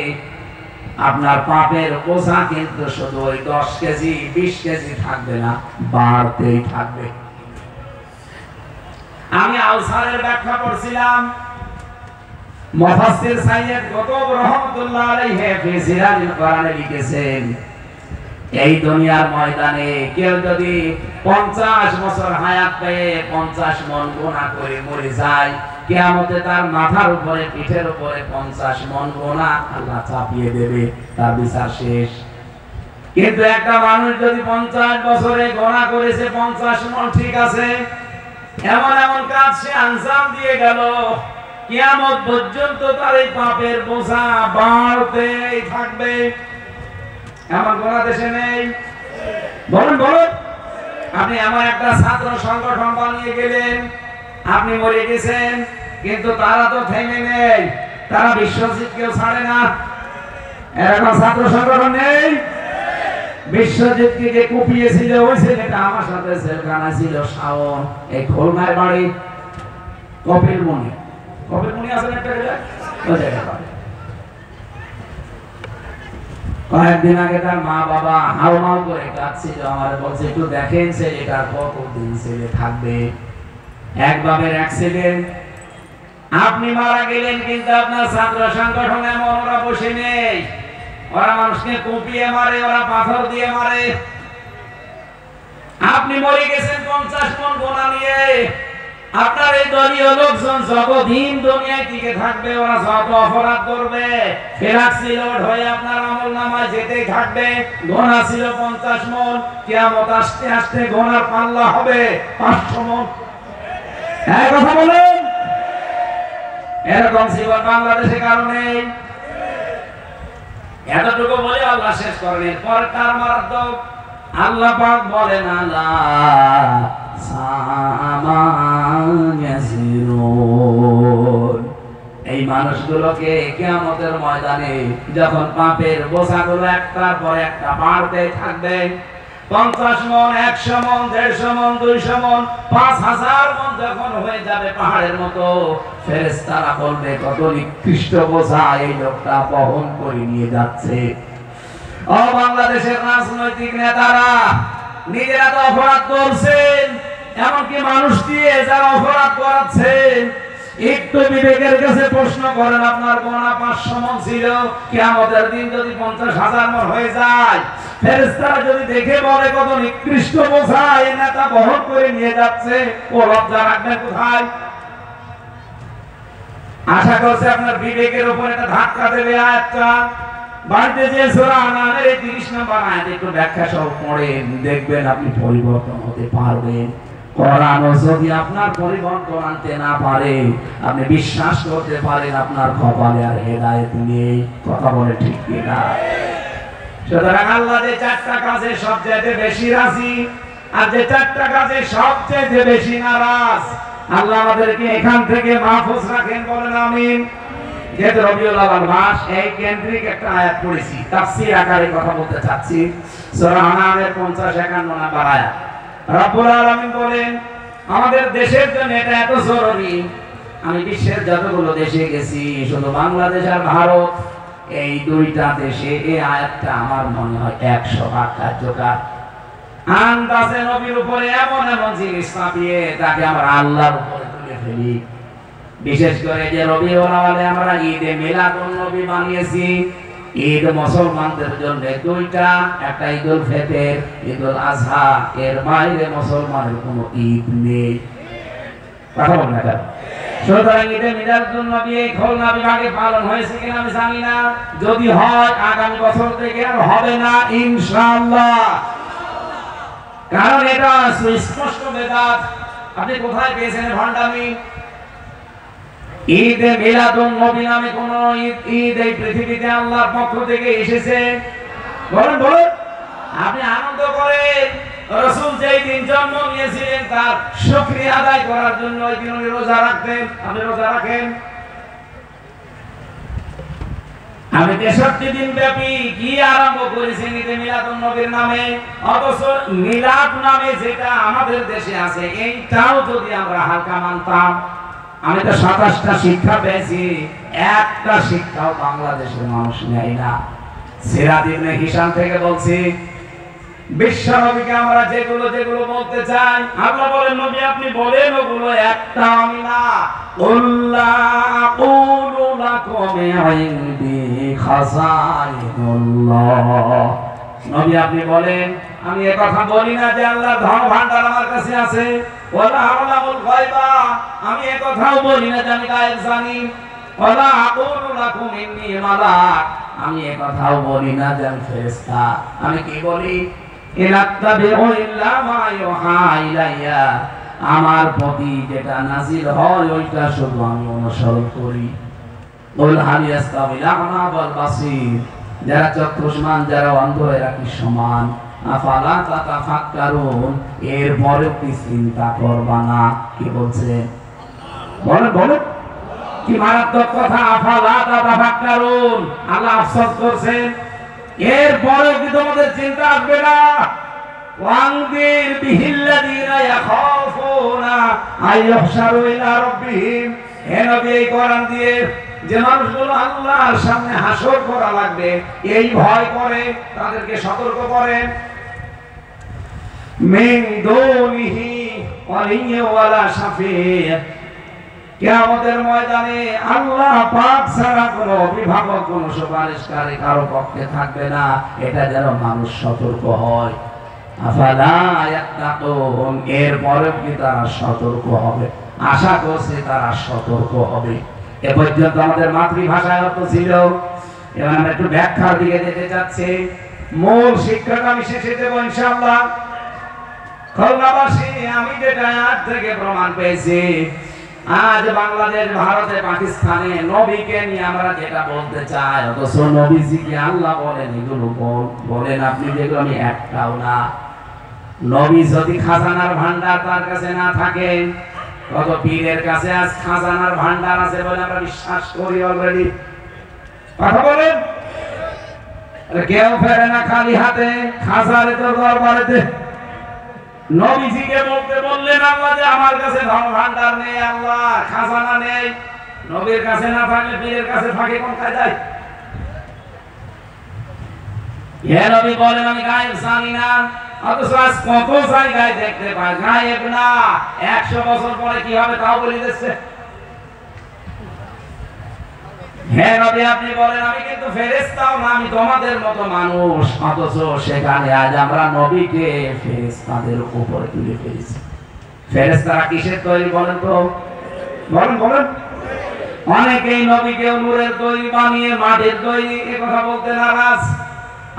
আপনার পাপের বোঝা কিন্তু শুধু ওই 10 কেজি 20 কেজি থাকবে না, বাড়তেই থাকবে। আমি আওসারের ব্যাখ্যা করছিলাম। মুফাসসির সাইয়্যিদ কুতুব রাহমাতুল্লাহ আলাইহি ফি সিরাজিল কোরআনে লিখেছেন, এই দুনিয়ার ময়দানে কেউ যদি 50 বছর হায়াত পেয়ে 50 মণ গুনাহ করে মরে যায়, কিয়ামতে তার মাথার উপরে, পিঠের উপরে 50 মণ গুনাহ আল্লাহ চাপিয়ে দেবে, তার বিচার শেষ। কিন্তু একটা মানুষ যদি 50 বছরে গুনাহ করেছে 50 মণ, ঠিক আছে, এমন এমন কাজ সে আঞ্জাম দিয়ে গেল, কিয়ামত পর্যন্ত তার এই পাপের বোঝা বাড়তেই থাকবে। এমন কোন দেশে নেই? বলুন বলুন। আপনি আমার একটা ছাত্র সংগঠন বানিয়ে গেলেন, আপনি মরে গেছেন, কিন্তু তারা তো থেমে নেই, তারা বিশ্বজিৎকেও ছাড়ে না। এরকম ছাত্র সংগঠন নেই? বিশ্বজিৎকে যে কুপিয়েছিল ওই ছেলেটা আমার সাথে জেলখানায় ছিল, শাওন, এই খুলনায় বাড়ি, কপিলমুনি। কপিলমুনি আছেন একটা জায়গায়, ওই জায়গায়। কয়েকদিন আগে তার মা বাবা হাউমাউ করে কাঁদছিল, আমার বলছে একটু দেখেন ছেলেটার কতদিন ছেলে থাকবে। এক বাবের অ্যাক্সিডেন্ট, আপনি মারা গেলেন, কিন্তু আপনার ছাত্র সংগঠন এমন, ওরা বসে নেই, ওরা মানুষকে কুপিয়ে মারে, ওরা পাথর দিয়ে মারে। আপনি মরে গেছেন 50 মণ গোনা নিয়ে, আপনার এই দলীয় লোকজন যতদিন দুনিয়ায় টিকে থাকবে, ওরা যত অপরাধ করবে, ফেরাক্সিলোড হয়ে আপনার আমলনামায় যেতেই থাকবে। গোনা ছিল 50 মণ, কিয়ামত আসতে আসতে গোনার পাল্লা হবে 500 মণ। এই কথা বলেন। এরকম জীবন বাংলাদেশে কারণে এতটুকু বলে আল্লাহ শেষ করেন। পরে তার মারাত্মক আল্লাহ পাক বলেন, এই মানুষগুলোকে কিয়ামতের ময়দানে যখন পাপের বোঝাগুলো একটার পর একটা বাড়তে থাকবে, 50 মণ, 100 মণ, 150 মণ, 200 মণ, 5000 মণ যখন হয়ে যাবে পাহাড়ের মতো, ফেরেশতারা বলবে কত নিকৃষ্ট বোঝা এই লোকটা বহন করে নিয়ে যাচ্ছে। ও বাংলাদেশের রাজনৈতিক নেতারা, নিজেরা তো অপরাধ করছেন, এমনকি মানুষ দিয়ে যারা অপরাধ করাচ্ছেন, একটু বিবেকের কাছে প্রশ্ন করেন, আপনার গোনা 500 মণ ছিল, কিয়ামতের দিন যদি 50,000 মণ হয়ে যায়, ফেরেশতারা যদি দেখে বলে কত নিকৃষ্ট বোঝা এই নেতা বহন করে নিয়ে যাচ্ছে, ও লজ্জা রাখবেন কোথায়? আশা করছি আপনার বিবেকের উপর একটা ধাক্কা দেবে আয়াতটা। বাড়িতে যে সূরা আনানের 30 নম্বর আয়াত একটু ব্যাখ্যা সহ পড়েন, দেখবেন আপনি পরিবর্তন হতে পারবেন। কোরআন যদি আপনার পরিবর্তন আনতে না পারে, আপনি বিশ্বাস করতে পারেন আপনার কপালে আর হেদায়েত নেই। কথা বলে ঠিক কিনা? সুতরাং আল্লাহ যে 4টা কাজে সবচেয়ে বেশি রাজি, আর যে 4টা কাজে সবচেয়ে বেশি নারাজ, আল্লাহ আমাদেরকে এখান থেকে মাহফুজ রাখেন, বলেন আমিন। যেহেতু রবিউল আউয়াল মাস, এই কেন্দ্রিক একটা আয়াত পড়েছি, তাফসীর আকারে কথা বলতে চাচ্ছি। সূরা আনামের 50-51 নম্বর আয়াত। রব্বুল আলামিন বলেন আমাদের দেশের জন্য এটা এত জরুরি, আমি বিশ্বের যতগুলো দেশে গেছি, শুধু বাংলাদেশ আর ভারত, এই দুইটা দেশে এই আয়াতটা আমার মনে হয় 100% কার্যকর। আন্দাজে নবীর উপরে এমন এমন জিনিস চাপিয়ে তাকে আমরা আল্লাহর উপরে তুলে ফেলি। বিশেষ করে যে রবিউল আউয়ালে আমরা ঈদে মিলাদুন নবী বানিয়েছি, ঈদ মুসলমানদের জন্য দুইটা, একটা ঈদুল ফিতর, ঈদুল আযহা, এর বাইরে মুসলমানের কোনো ঈদ নেই। কথা বলেন না কেন? সুতরাং ঈদে মিলাদুন নবী এই খুলনা বিভাগে পালন হয়েছে কিনা আমি জানি না, যদি হয় আগামী বছর থেকে আর হবে না ইনশাআল্লাহ, কারণ এটা সুস্পষ্ট বেদাত। আপনি কোথায় পেয়েছেন ভণ্ডামি? ঈদে মিলাদুন নবী নামে কোন ঈদ এই পৃথিবীতে আল্লাহর পক্ষ থেকে এসেছে? বলেন বলেন। আপনি আনন্দ করেন, রাসূল যেই দিন জন্ম নিয়েছিলেন তার শুকরিয়া আদায় করার জন্য ওই দিন উনি রোজা রাখতেন। আপনি রোজা রাখেন? আমি 63 দিন ব্যাপী কি আরম্ভ করেছি ঈদে মিলাদুন নবীর নামে, অথচ মিলাদ নামে যেটা আমাদের দেশে আছে এইটাও যদি আমরা হালকা মানতাম। আমি তো 27টা শিক্ষা পেয়েছি, একটা শিক্ষাও বাংলাদেশের মানুষ নেয় না। সিরাত ইবনে হিশাম থেকে বলছি, বিশ্ব নবীকে আমরা যেগুলো যেগুলো বলতে চাই, আল্লাহ বলেন নবী আপনি বলেন ওগুলো একটা আমি না। উল্লা আকুলু লাকুম ইনদি খাযাইনুল্লাহ, নবী আপনি বলেন আমি এই কথা বলি না যে আল্লাহর ধন ভান্ডার আমার কাছে আছে। ওয়ালা আলামুল গায়বা, আমি এই কথাও বলি না যে আমি গায়েব জানি। ওয়ালা আকুলু লাকুম ইন্নী মালাক, আমি এই কথাও বলি না যে আমি ফেরেশতা। আমি কি বলি? ইনাত্তাবিউ ইল্লা মা ইউহা ইলাইয়া, আমার প্রতি যেটা নাযিল হয় ওইটা শুধু আমি অনুসরণ করি। কুল হাল ইয়াস্তাবিল আ'মা ওয়াল বাসীর, যারা চক্ষুষ্মান যারা অন্ধ এরা কি সমান? আফালা তাতাফাক্কারুন, এর পরেও কি চিন্তা করবা না? কি বলছে বলেন বলেন, কি মারাত্মক কথা! আফালা তাতাফাক্কারুন, আল্লাহ আফসোস করছেন, এর পরেও কি তোমাদের চিন্তা আসবে না? ওয়ানদির বিহিল্লাযিনা ইয়াখাফুনা আইয়ুহশারু ইলা রাব্বিহিম, হে নবী এই কোরআন দিয়ে যে মানুষগুলো আল্লাহর সামনে হাসর করা লাগবে এই ভয় করে তাদেরকে সতর্ক করেন। মিন দুনিহি ওয়ালিয়্যুন ওয়ালা শাফি'্, কিয়ামতের ময়দানে আল্লাহ পাক ছাড়া কোনো অভিভাবক কোনো সুপারিশকারী কারো পক্ষে থাকবে না, এটা যেন মানুষ সতর্ক হয়। আফালা ইয়াত্তাকুন, এর পরেও কি তারা সতর্ক হবে? আশা করছি তারা সতর্ক হবে। এ পর্যন্ত আমাদের মাতৃভাষায় অর্থ ছিল, এবার আমরা একটু ব্যাখ্যার দিকে যেতে চাচ্ছি। মূল শিক্ষাটা আমি শেষে দেব ইনশাআল্লাহ। খুলনাবাসী, আমি যেটা আজ থেকে প্রমাণ পেয়েছি, আজ বাংলাদেশ, ভারতে, পাকিস্তানে নবীকে নিয়ে আমরা যেটা বলতে চাই, অথচ নবীজিকে আল্লাহ বলেন এগুলো বলেন আপনি যেগুলো আমি একটাও না। নবী যদি খাজানার ভান্ডার তার কাছে না থাকে, কত পীরের কাছে আজ খাজানার ভান্ডার আছে বলে আমরা বিশ্বাস করি অলরেডি। কথা বলেন, কেউ ফেরে না খালি হাতে, খাজারে তো দরবারেতে। নবীজিকে বলতে বললেন আল্লাহ যে আমার কাছে ধন ভান্ডার নেই, আল্লাহ খাজানা নেই। নবীর কাছে না থাকলে পীরের কাছে থাকে কোন কায়দায়? হে নবী বলেন আমি গায়েব জানি না, অথচ আজ কত জায়গায় দেখতে পাই গায়েব না। 100 বছর পরে কি হবে তাও বলে দিচ্ছে। হে নবী আপনি বলেন আমি কিন্তু ফেরেশতাও না, আমি তোমাদের মতো মানুষ, অথচ সেখানে আজ আমরা নবীকে ফেরেশতাদের উপরে তুলে ফেলেছি। ফেরেশতারা কিসের তৈরি বলেন তো? বলেন বলেন। অনেকেই নবীকে নূরের তৈরি বানিয়ে মাটির তৈরি এ কথা বলতে নারাজ,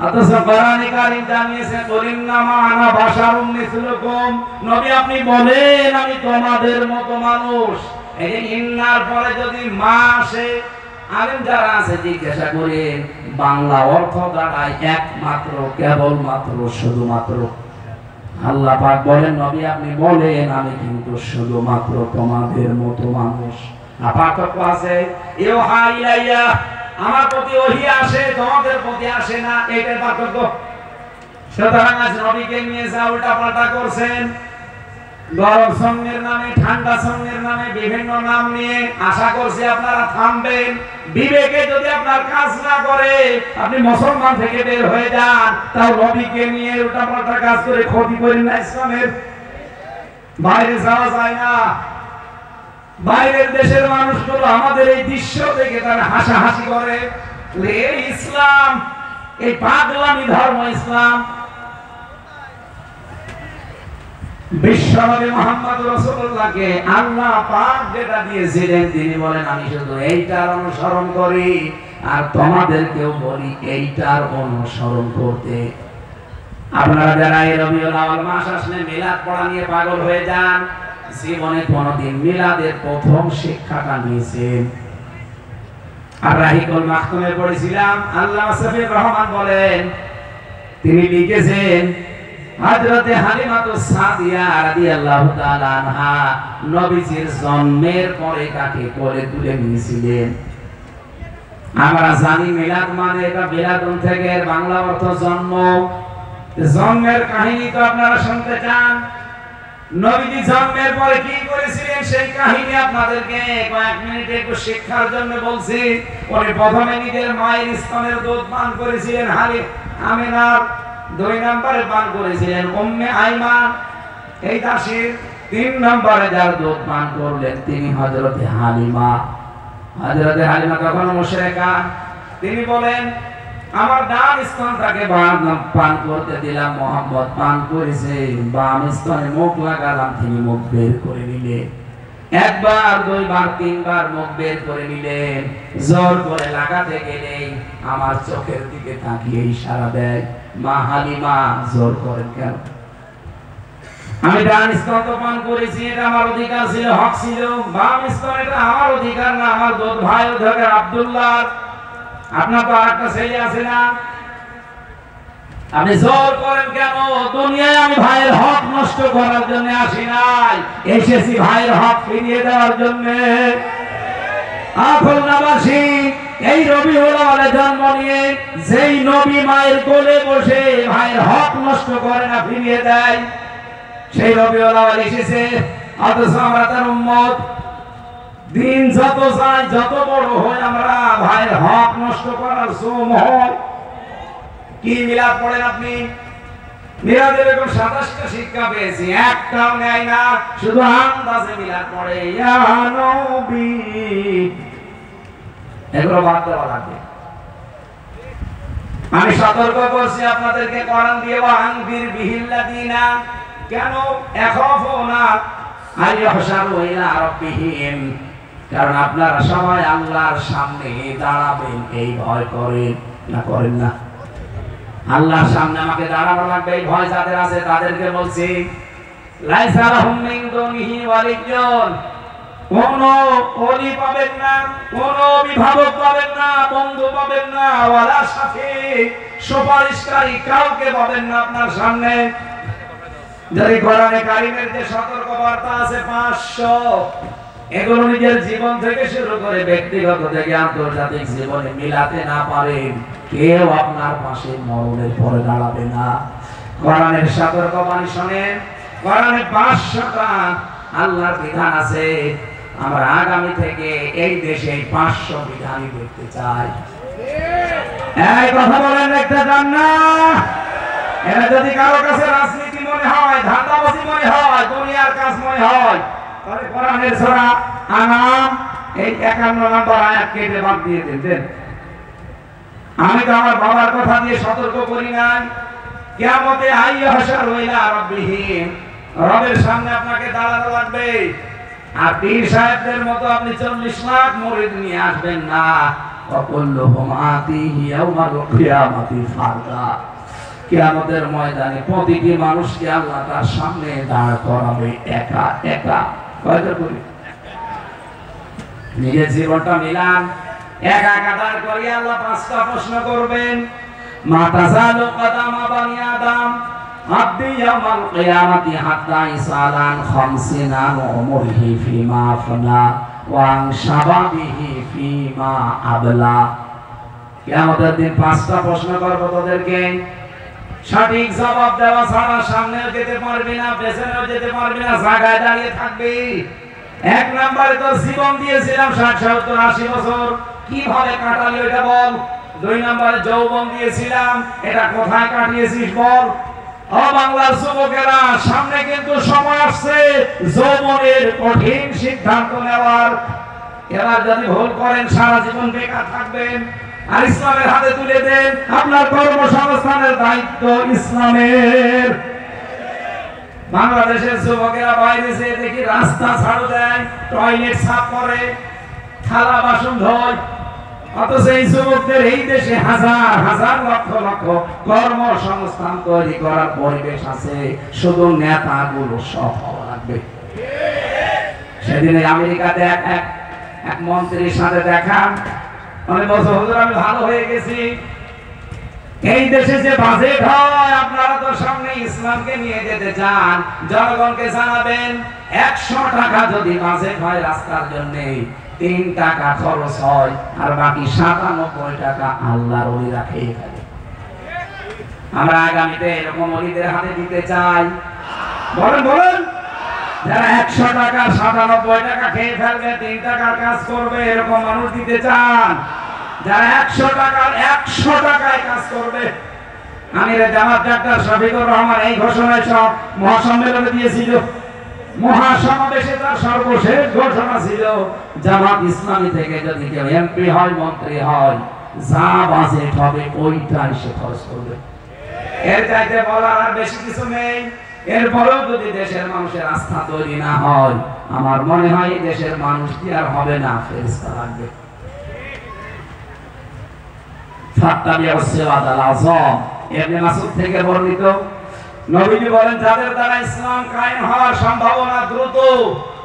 অথচ কোরআনে কারীম জানিয়েছে কুলিন্নামা আনা বাশারুম মিসলুকুম, নবী আপনি বলেন আমি তোমাদের মতো মানুষ। এই যে ইন্নার পরে যদি মা আসে, আলেম যারা আছে জিজ্ঞাসা করেন বাংলা অর্থ দাঁড়ায় একমাত্র, কেবলমাত্র, শুধুমাত্র। আল্লাহ পাক বলেন নবী আপনি বলেন আমি কিন্তু শুধুমাত্র তোমাদের মতো মানুষ। পার্থক্য আছে, ইউহা ইলাইয়া, আমার প্রতি ওহী আসে, তোমাদের প্রতি আসে না, এইটাই পার্থক্য। সুতরাং আজ নবীকে নিয়ে যা উল্টাপাল্টা করছেন, গরম সঙ্গের নামে, ঠান্ডা সঙ্গের নামে বিভিন্ন নাম নিয়ে, আশা করছি আপনারা থামবেন। বিবেকে যদি আপনার কাজ না করে আপনি মুসলমান থেকে বের হয়ে যান, তাও নবীকে নিয়ে উল্টাপাল্টা কাজ করে ক্ষতি করেন না ইসলামের। বাইরে যাওয়া যায় না, বাইরের দেশের মানুষগুলো আমাদের এই দৃশ্য দেখে তারা হাসাহাসি করে, এই ইসলাম, এই পাগলামি ধর্ম ইসলাম। বিশ্বনবী মুহাম্মদ রাসূলুল্লাহকে আল্লাহ পাক যেটা দিয়েছিলেন, তিনি বলেন আমি শুধু এইটার অনুসরণ করি আর তোমাদেরকেও বলি এইটার অনুসরণ করতে। আপনারা যারা এই রবিউল আউয়াল মাস আসলে মিলাদ পড়া নিয়ে পাগল হয়ে যান, জীবনে কোনদিন মিলাদের প্রথম শিক্ষাটা নিয়েছেন? আর রাহিকুল মাখতুমে পড়েছিলাম, আল্লামা শফিউর রহমান বলেন, তিনি লিখেছেন হযরতে হালিমাতুস সাদিয়া রাদিয়াল্লাহু তাআলা আনহা নবীজির জন্মের পরে তাকে কোলে তুলে নিয়েছিলেন। আমরা জানি মিলাদ মানে এটা বিলাদুন থেকে বাংলা অর্থ জন্ম। জন্মের কাহিনী তো আপনারা শুনতে চান। নবীজি জন্মের পরে কি করেছিলেন সেই কাহিনী আপনাদেরকে কয়েক মিনিটে একটু শিক্ষার জন্য বলছি। উনি প্রথমে নিজের মায়ের স্তনের দুধ পান করেছিলেন আমিনার, 2 নম্বরে পান করেছিলেন উম্মে আইমান এই দাসীর, 3 নম্বরে যার দুধ পান করলেন তিনি হযরতে হালিমা। হযরতে হালিমা তখন মুশরিকা, তিনি বলেন আমার ডান স্তনটাকে পান করতে দিলাম, মুহাম্মদ পান করেছে, বাম স্তনে মুখ লাগালাম, তিনি মুখ বের করে নিলেন। একবার, 2 বার, 3 বার মুখ বের করে নিলেন। জোর করে লাগাতে গেলে আমার চোখের দিকে তাকিয়ে ইশারা দেয়, মা হালিমা জোর করেন কেন? আমি ডান স্তন পান করেছি, এটা আমার অধিকার ছিল, হক ছিল। বাম স্তন এটা আমার অধিকার না, আমার দুধ ভাই অধিকার আব্দুল্লাহ। আপনার তো আরেকটা ছেলে আছে না, আপনি জোর করেন কেন? দুনিয়ায় আমি ভাইয়ের হক নষ্ট করার জন্য আসি নাই, এসেছি ভাইয়ের হক ফিরিয়ে দেওয়ার জন্য। খুলনাবাসী এই রবিউল আউয়ালে জন্ম নিয়ে যেই নবী মায়ের কোলে বসে ভাইয়ের হক নষ্ট করে না, ফিরিয়ে দেয়, সেই রবিউল আউয়াল এসেছে। অথচ আমরা তার উম্মত। দিন যত যায়, যত বড় হয়, আমরা ভাইয়ের হক নষ্ট করার শ্রম হয়। কি মিলাদ পড়েন আপনি? মিলাদের এরকম 27টা শিক্ষা পেয়েছি, একটাও নেয় না, শুধু আন্দাজে মিলাদ পড়ে, ইয়া নবী, এগুলো বাদ দেওয়া লাগবে। আমি সতর্ক করছি আপনাদেরকে কোরআন দিয়ে, ওয়ানবির বিহিল্লাযিনা, কেন এখাফুনা আইয়াহশারু ইলা রাব্বিহিম, কারণ আপনারা সবাই আল্লাহর সামনে দাঁড়াবেন এই ভয় করেন না, করেন না? আল্লাহর সামনে আমাকে দাঁড়ানো লাগবে এই ভয় যাদের আছে তাদেরকে বলছি, লাইসা লাহুম মিন দুনিহি ওয়ালিয়্যুন, কোন ওলি পাবেন না, কোন অভিভাবক পাবেন না, বন্ধু পাবেন না, ওয়ালা শাফি, সুপারিশকারী কাউকে পাবেন না আপনার সামনে। যদি কোরআনে কারীমের যে সতর্ক বার্তা আছে 500, এগুলো নিজের জীবন থেকে শুরু করে ব্যক্তিগত থেকে আন্তর্জাতিক জীবনে মিলাতে না পারেন, কেউ আপনার পাশে মরণের পরে দাঁড়াবে না। কোরআনের সতর্কবাণী শুনেন, কোরআনে 500টা আল্লাহর বিধান আছে। আমরা আগামী থেকে এই দেশে 500 বিধানই দেখতে চাই। এই কথা বলেন, দেখতে চান না? এরা যদি কারো কাছে রাজনীতি মনে হয়, ধান্দাবাজি মনে হয়, দুনিয়ার কাজ মনে হয়, তাহলে কোরআনের সূরা আনাম এই 51 নম্বর আয়াত কেটে বাদ দিয়ে দেন। আমি তো আমার বাবার কথা দিয়ে সতর্ক করি নাই, কিয়ামতে আইয়াহশারু ইলা রাব্বিহিম, রবের সামনে আপনাকে দাঁড়ানো লাগবে। আর পীর সাহেবদের মতো আপনি 40 লাখ মুরিদ নিয়ে আসবেন না। ওয়াকুল্লুহুম আতিহি ইয়াওমাল কিয়ামাতি ফারদা, কিয়ামতের ময়দানে প্রতিটি মানুষকে আল্লাহ তার সামনে দাঁড় করাবে একা একা। কয়টা করি নিজের জীবনটা মিলান, একা একা দাঁড় করিয়ে আল্লাহ 5টা প্রশ্ন করবেন। মা তাযালু কদামা বানি আদম আব্দি ইয়াওমাল কিয়ামাতি হাত্তা ইসালান 50 উমরিহি ফিমা আফনা ওয়াং শাবাবিহি ফিমা আবলা। কিয়ামতের দিন 5টা প্রশ্ন করব তোদেরকে, সঠিক জবাব দেওয়া ছাড়া সামনেও যেতে পারবি না, পেছনেও যেতে পারবি না, জায়গায় দাঁড়িয়ে থাকবি। 1 নম্বরে তোর জীবন দিয়েছিলাম 60 70 80 বছর, কিভাবে কাটালি ওটা বল। 2 নম্বরে যৌবন দিয়েছিলাম, এটা কোথায় কাটিয়েছিস বল। ও বাংলার যুবকেরা, সামনে কিন্তু সময় আসছে যৌবনের কঠিন সিদ্ধান্ত নেওয়ার। এবার যদি ভুল করেন সারা জীবন বেকার থাকবেন। আর ইসলামের হাতে তুলে দেন, আপনার কর্মসংস্থানের দায়িত্ব ইসলামের। বাংলাদেশের যুবকেরা বাইরে যেয়ে দেখি রাস্তা ঝাড়ু দেয়, টয়লেট সাফ করে, থালা বাসন ধোয়। অথচ এই যুবকদের এই দেশে হাজার হাজার লক্ষ লক্ষ কর্মসংস্থান তৈরি করার পরিবেশ আছে, শুধু নেতাগুলো সব হওয়া লাগবে। সেদিন আমেরিকাতে এক মন্ত্রীর সাথে দেখা, আমি বলছি হুজুর আমি ভালো হয়ে গেছি, এই দেশে যে বাজেট হয় আপনারা তো সামনে ইসলামকে নিয়ে যেতে চান, জনগণকে জানাবেন 100 টাকা যদি বাজেট হয় রাস্তার জন্য, 3 টাকা খরচ হয় আর বাকি 97 টাকা আল্লাহর ওলিরা খেয়ে ফেলে। আমরা আগামীতে এরকম ওলিদের হাতে দিতে চাই। বলেন বলেন, যারা 100 টাকা 97 টাকা খেয়ে ফেলবে, 3 টাকার কাজ করবে, এরকম মানুষ দিতে চান? যারা 100 টাকায় কাজ করবে। আমিরে জামাত ডাক্তার শফিকুর রহমান এই ঘোষণায় সব মহাসম্মেলনে দিয়েছিল, মহাসমাবেশে তার সর্বশেষ ঘোষণা ছিল, জামাত ইসলামী থেকে যদি কেউ এমপি হয়, মন্ত্রী হয়, যা বাজেট হবে ওইটাই সে খরচ করবে। এর চাইতে বলার আর বেশি কিছু নেই। এরপরেও যদি দেশের মানুষের আস্থা তৈরি না হয়, আমার মনে হয় দেশের মানুষ কি আর হবে না, ফেরেশতা লাগবে। ইবনে মাসউদ থেকে বর্ণিত, নবীজি বলেন, যাদের দ্বারা ইসলাম কায়েম হওয়ার সম্ভাবনা দ্রুত,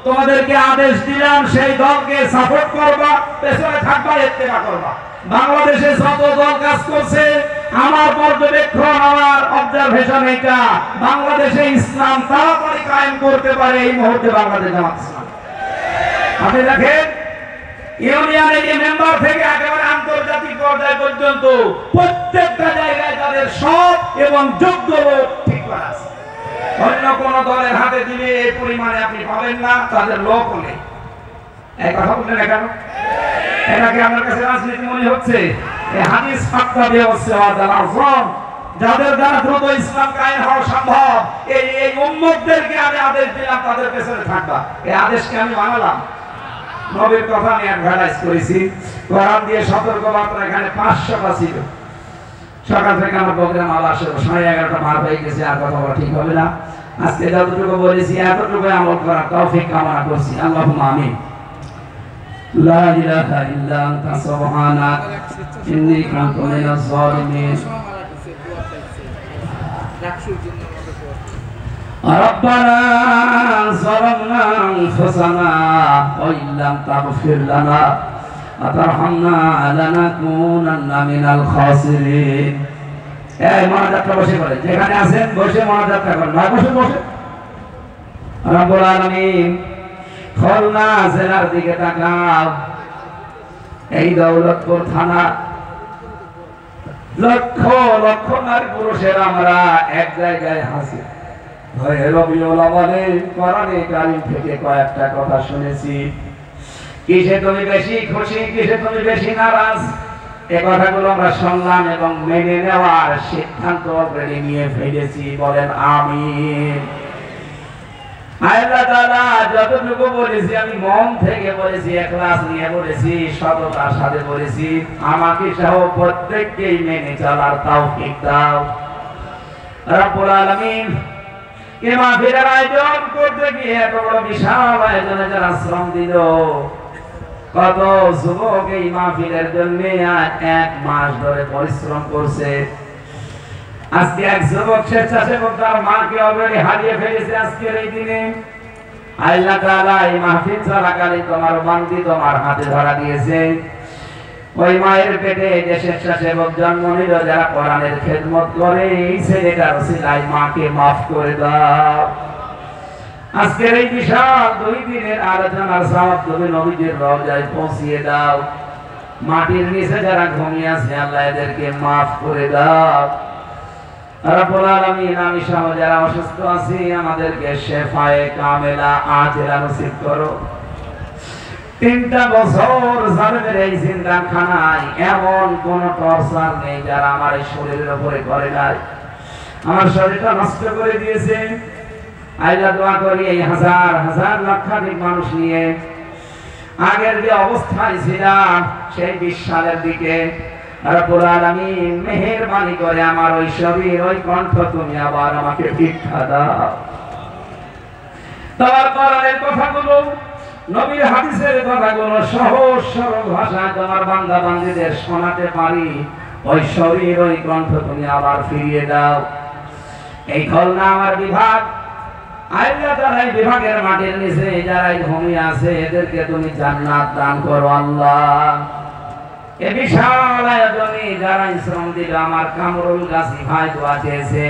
তোমাদেরকে আদেশ দিলাম সেই দলকে সাপোর্ট করবা, পেছনে থাকবা, ইত্তেবা করবা। বাংলাদেশে যত দল কাজ করছে, আমার পর্যবেক্ষণ, আমার অবজারভেশন এটা, বাংলাদেশে ইসলাম তাড়াতাড়ি কায়েম করতে পারে এই মুহূর্তে বাংলাদেশ জামাত ইসলাম। আপনি দেখেন ইউনিয়নের মেম্বার থেকে একেবারে আন্তর্জাতিক পর্যায় পর্যন্ত প্রত্যেকটা জায়গায় তাদের সৎ এবং যোগ্য লোক ঠিক করা আছে। অন্য কোন দলের হাতে দিলে এই পরিমাণে আপনি পাবেন না, তাদের লোক নেই। এই কথা বললেন না কেন? এটাকে আমার কাছে রাজনীতি মনে হচ্ছে? এই হাদিস ফাক্কা ব্যবস্থা আযম, যাদের দ্বারা দ্রুত ইসলাম কায়েম হওয়া সম্ভব, এই উম্মতদেরকে আমি আদেশ দিলাম তাদের পেছনে থাকবা। এই আদেশকে আমি মানলাম। নবীর কথা আমি অ্যাডভার্টাইজ করেছি, কোরআন দিয়ে সতর্কবার্তা এখানে 500টা ছিল। সকাল থেকে আমার প্রোগ্রাম আবার 11:30 পার হয়ে গেছে, আর কথা বলা ঠিক হবে না। আজকে যতটুকু বলেছি এতটুকু আমল করার তৌফিক কামনা করছি। আল্লাহুম্মা আমিন। লা ইলাহা ইল্লা আনতা সুবহানাক ইন্নী কুনতু মিনাজ জালিমিন। ربنا ظلمنا أنفسنا وإن لم تغفر لنا وترحمنا لنكونن من الخاسرين। এই মনোযাত্রা বসে পড়ে, যেখানে আছেন বসে মনোযাত্রা করেন, ভাই বসে বসে। রব্বুল আলামিন, খুলনা জেলার দিকে তাকাও। এই দৌলতপুর থানা লক্ষ লক্ষ নারী পুরুষের আমরা এক জায়গায় হাসি। রবিউল আউয়ালে কোরআনে কারীম থেকে কয়েকটা কথা শুনেছি। কিসে তুমি বেশি খুশি, কিসে তুমি বেশি নারাজ, এই কথাগুলো আমরা শুনলাম এবং মেনে নেওয়ার সিদ্ধান্ত অলরেডি নিয়ে ফেলেছি। বলেন আমিন। আল্লাহ তাআলা যতটুকু বলেছি আমি মন থেকে বলেছি, ইখলাস নিয়ে বলেছি, সততার সাথে বলেছি। আমাকে সহ প্রত্যেককেই মেনে চলার তৌফিক দাও রব্বুল আলামিন। এই মাহফিলের আয়োজন করতে গিয়ে এত বড় বিশাল আয়োজনে যারা শ্রম দিল, কত যুবক এই মাহফিলের জন্য 1 মাস ধরে পরিশ্রম করছে। আজকে এক যুবক স্বেচ্ছাসেবক তার মাকে অলরেডি হারিয়ে ফেলেছে আজকের এই দিনে। আল্লাহ তাআলা এই মাহফিল চলাকালীন তোমার বান্দি তোমার হাতে ধরা দিয়েছে। ওই মায়ের পেটে যে স্বেচ্ছাসেবক জন্ম নিল, যারা কোরআনের খেদমত করে, এই ছেলেটার ওসিলায় মাকে মাফ করে দাও। আজকের এই বিশাল 2 দিনের আলোচনার সওয়াব তুমি নবীজির রওজায় পৌঁছিয়ে দাও। মাটির নিচে যারা ঘুমিয়ে আছে আল্লাহ এদেরকে মাফ করে দাও। রব্বুল আলামিন আমি সহ যারা অসুস্থ আছি আমাদেরকে শেফায়ে কামেলা আজেলা নসিব করো। 3টা বছর জালেমের এই জিন্দাখানায় এমন কোন টর্চার নেই যারা আমার এই শরীরের উপরে করে নাই। আমার শরীরটা নষ্ট করে দিয়েছে। আল্লাহ দোয়া করি এই হাজার হাজার লক্ষাধিক মানুষ নিয়ে আগের যে অবস্থায় ছিলাম সেই 20 সালের দিকে রব্বুল আলামিন মেহেরবানি করে আমার ওই শরীর ওই কণ্ঠ তুমি আবার আমাকে ভিক্ষা দাও। তোমার কোরআনের কথাগুলো নবীর হাদিসের কথাগুলো সহজ সরল ভাষায় তোমার বান্দা বান্দীদের শোনাতে পারি। ওই শরীর ওই কণ্ঠ তুমি আবার ফিরিয়ে দাও। এই খুলনা আমার বিভাগ আল্লাহ তাআলা এই বিভাগের মাটির নিচে যারা ঘুমিয়ে আছে এদেরকে তুমি জান্নাত দান করো আল্লাহ। এই বিশাল আয়োজনে যারা শ্রম দিল আমার কামরুল গাজী ভাই দোয়া চেয়েছে,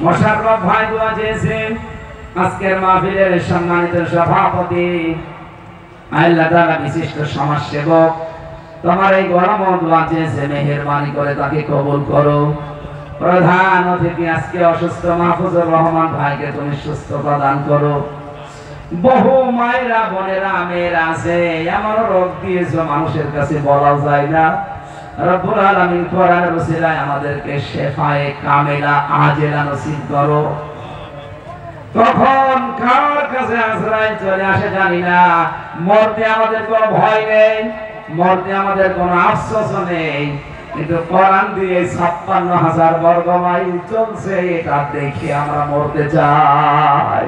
মোশাররফ ভাই দোয়া চেয়েছে, আজকের মাহফিলের সম্মানিত সভাপতি আল্লাহ তাআলা বিশিষ্ট সমাজসেবক তোমার এই গরম দোয়া চেয়েছে, মেহেরবানি করে তাকে কবুল করো। প্রধান অতিথি আজকে অসুস্থ মাহফুজুর রহমান ভাইকে তুমি সুস্থতা দান করো। বহু মায়েরা বোনেরা মেয়েরা আছে এমন রোগ দিয়েছো মানুষের কাছে বলা যায় না। রব্বুল আলামিন কোরআনের ওসিলায় আমাদেরকে শেফায়ে কামেলা আজেলা নসিব করো। কখন কার কাছে আজরাইল চলে আসে জানি না। মরতে আমাদের কোনো ভয় নেই, মরতে আমাদের কোনো আফসোস নেই, কিন্তু কোরআন দিয়ে 56,000 বর্গ মাইল চলছে এটা দেখে আমরা মরতে চাই।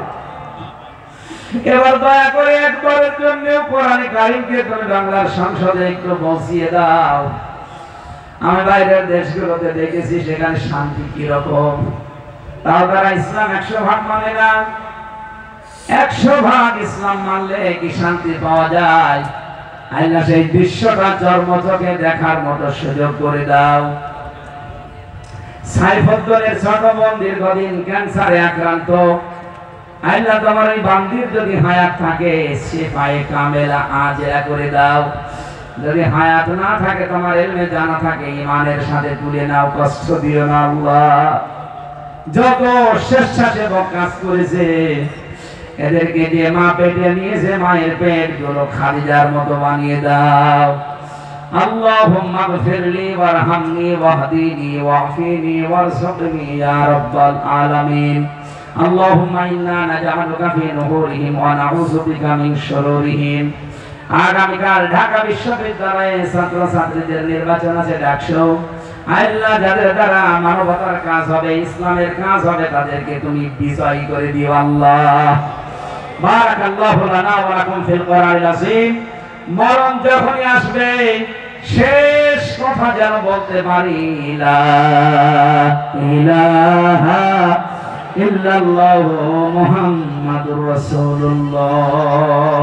এবার দয়া করে একবারের জন্য কোরআন কারীমকে তুমি বাংলার সংসদে একটু বসিয়ে দাও। আমি বাইরের দেশগুলোতে দেখেছি সেখানে শান্তি কি রকম, তাও তারা ইসলাম 100 ভাগ মানে না। 100 ভাগ ইসলাম মানলে কি শান্তি পাওয়া যায়? আল্লাহ সেই দৃশ্যটা জন্মচোখে দেখার মতো সুযোগ করে দাও। সাইফুদ্দৌলের ছোট বোন দীর্ঘদিন ক্যান্সারে আক্রান্ত। আল্লাহ তোমার এই বান্দির যদি হায়াত থাকে শেফায়ে কামেলা আজেলা করে দাও। যদি হায়াত না থাকে তোমার ইলমে জানা থাকে ঈমানের সাথে তুলে নাও, কষ্ট দিও না আল্লাহ। যত স্বেচ্ছাসেবক কাজ করেছে এদেরকে যে মা পেটে নিয়েছে মায়ের পেট গুলো খাদিজার মতো বানিয়ে দাও। আল্লাহুম্মা গফিরলি ওয়ারহামনি ওয়াহদিনি ওয়াফিনি ওয়ারযুকনি ইয়া রাব্বাল আলামিন। আল্লাহুম্মা ইন্না নাজআলুকা ফি নুহুরিহিম ওয়া নাউযু বিকা মিন শুরুরিহিম। আগামীকাল ঢাকা বিশ্ববিদ্যালয়ে ছাত্রছাত্রীদের নির্বাচন আছে, ডাকছো আল্লাহ যাদের দ্বারা মানবতার কাজ হবে, ইসলামের কাজ হবে তাদেরকে তুমি বিজয়ী করে দিও আল্লাহ। বারাকাল্লাহু লানা ওয়া লাকুম ফিল কোরআনিল আযীম। মরণ যখনই আসবে শেষ কথা যেন বলতে পারি লা ইলাহা ইল্লাল্লাহু মুহাম্মাদুর রাসূলুল্লাহ।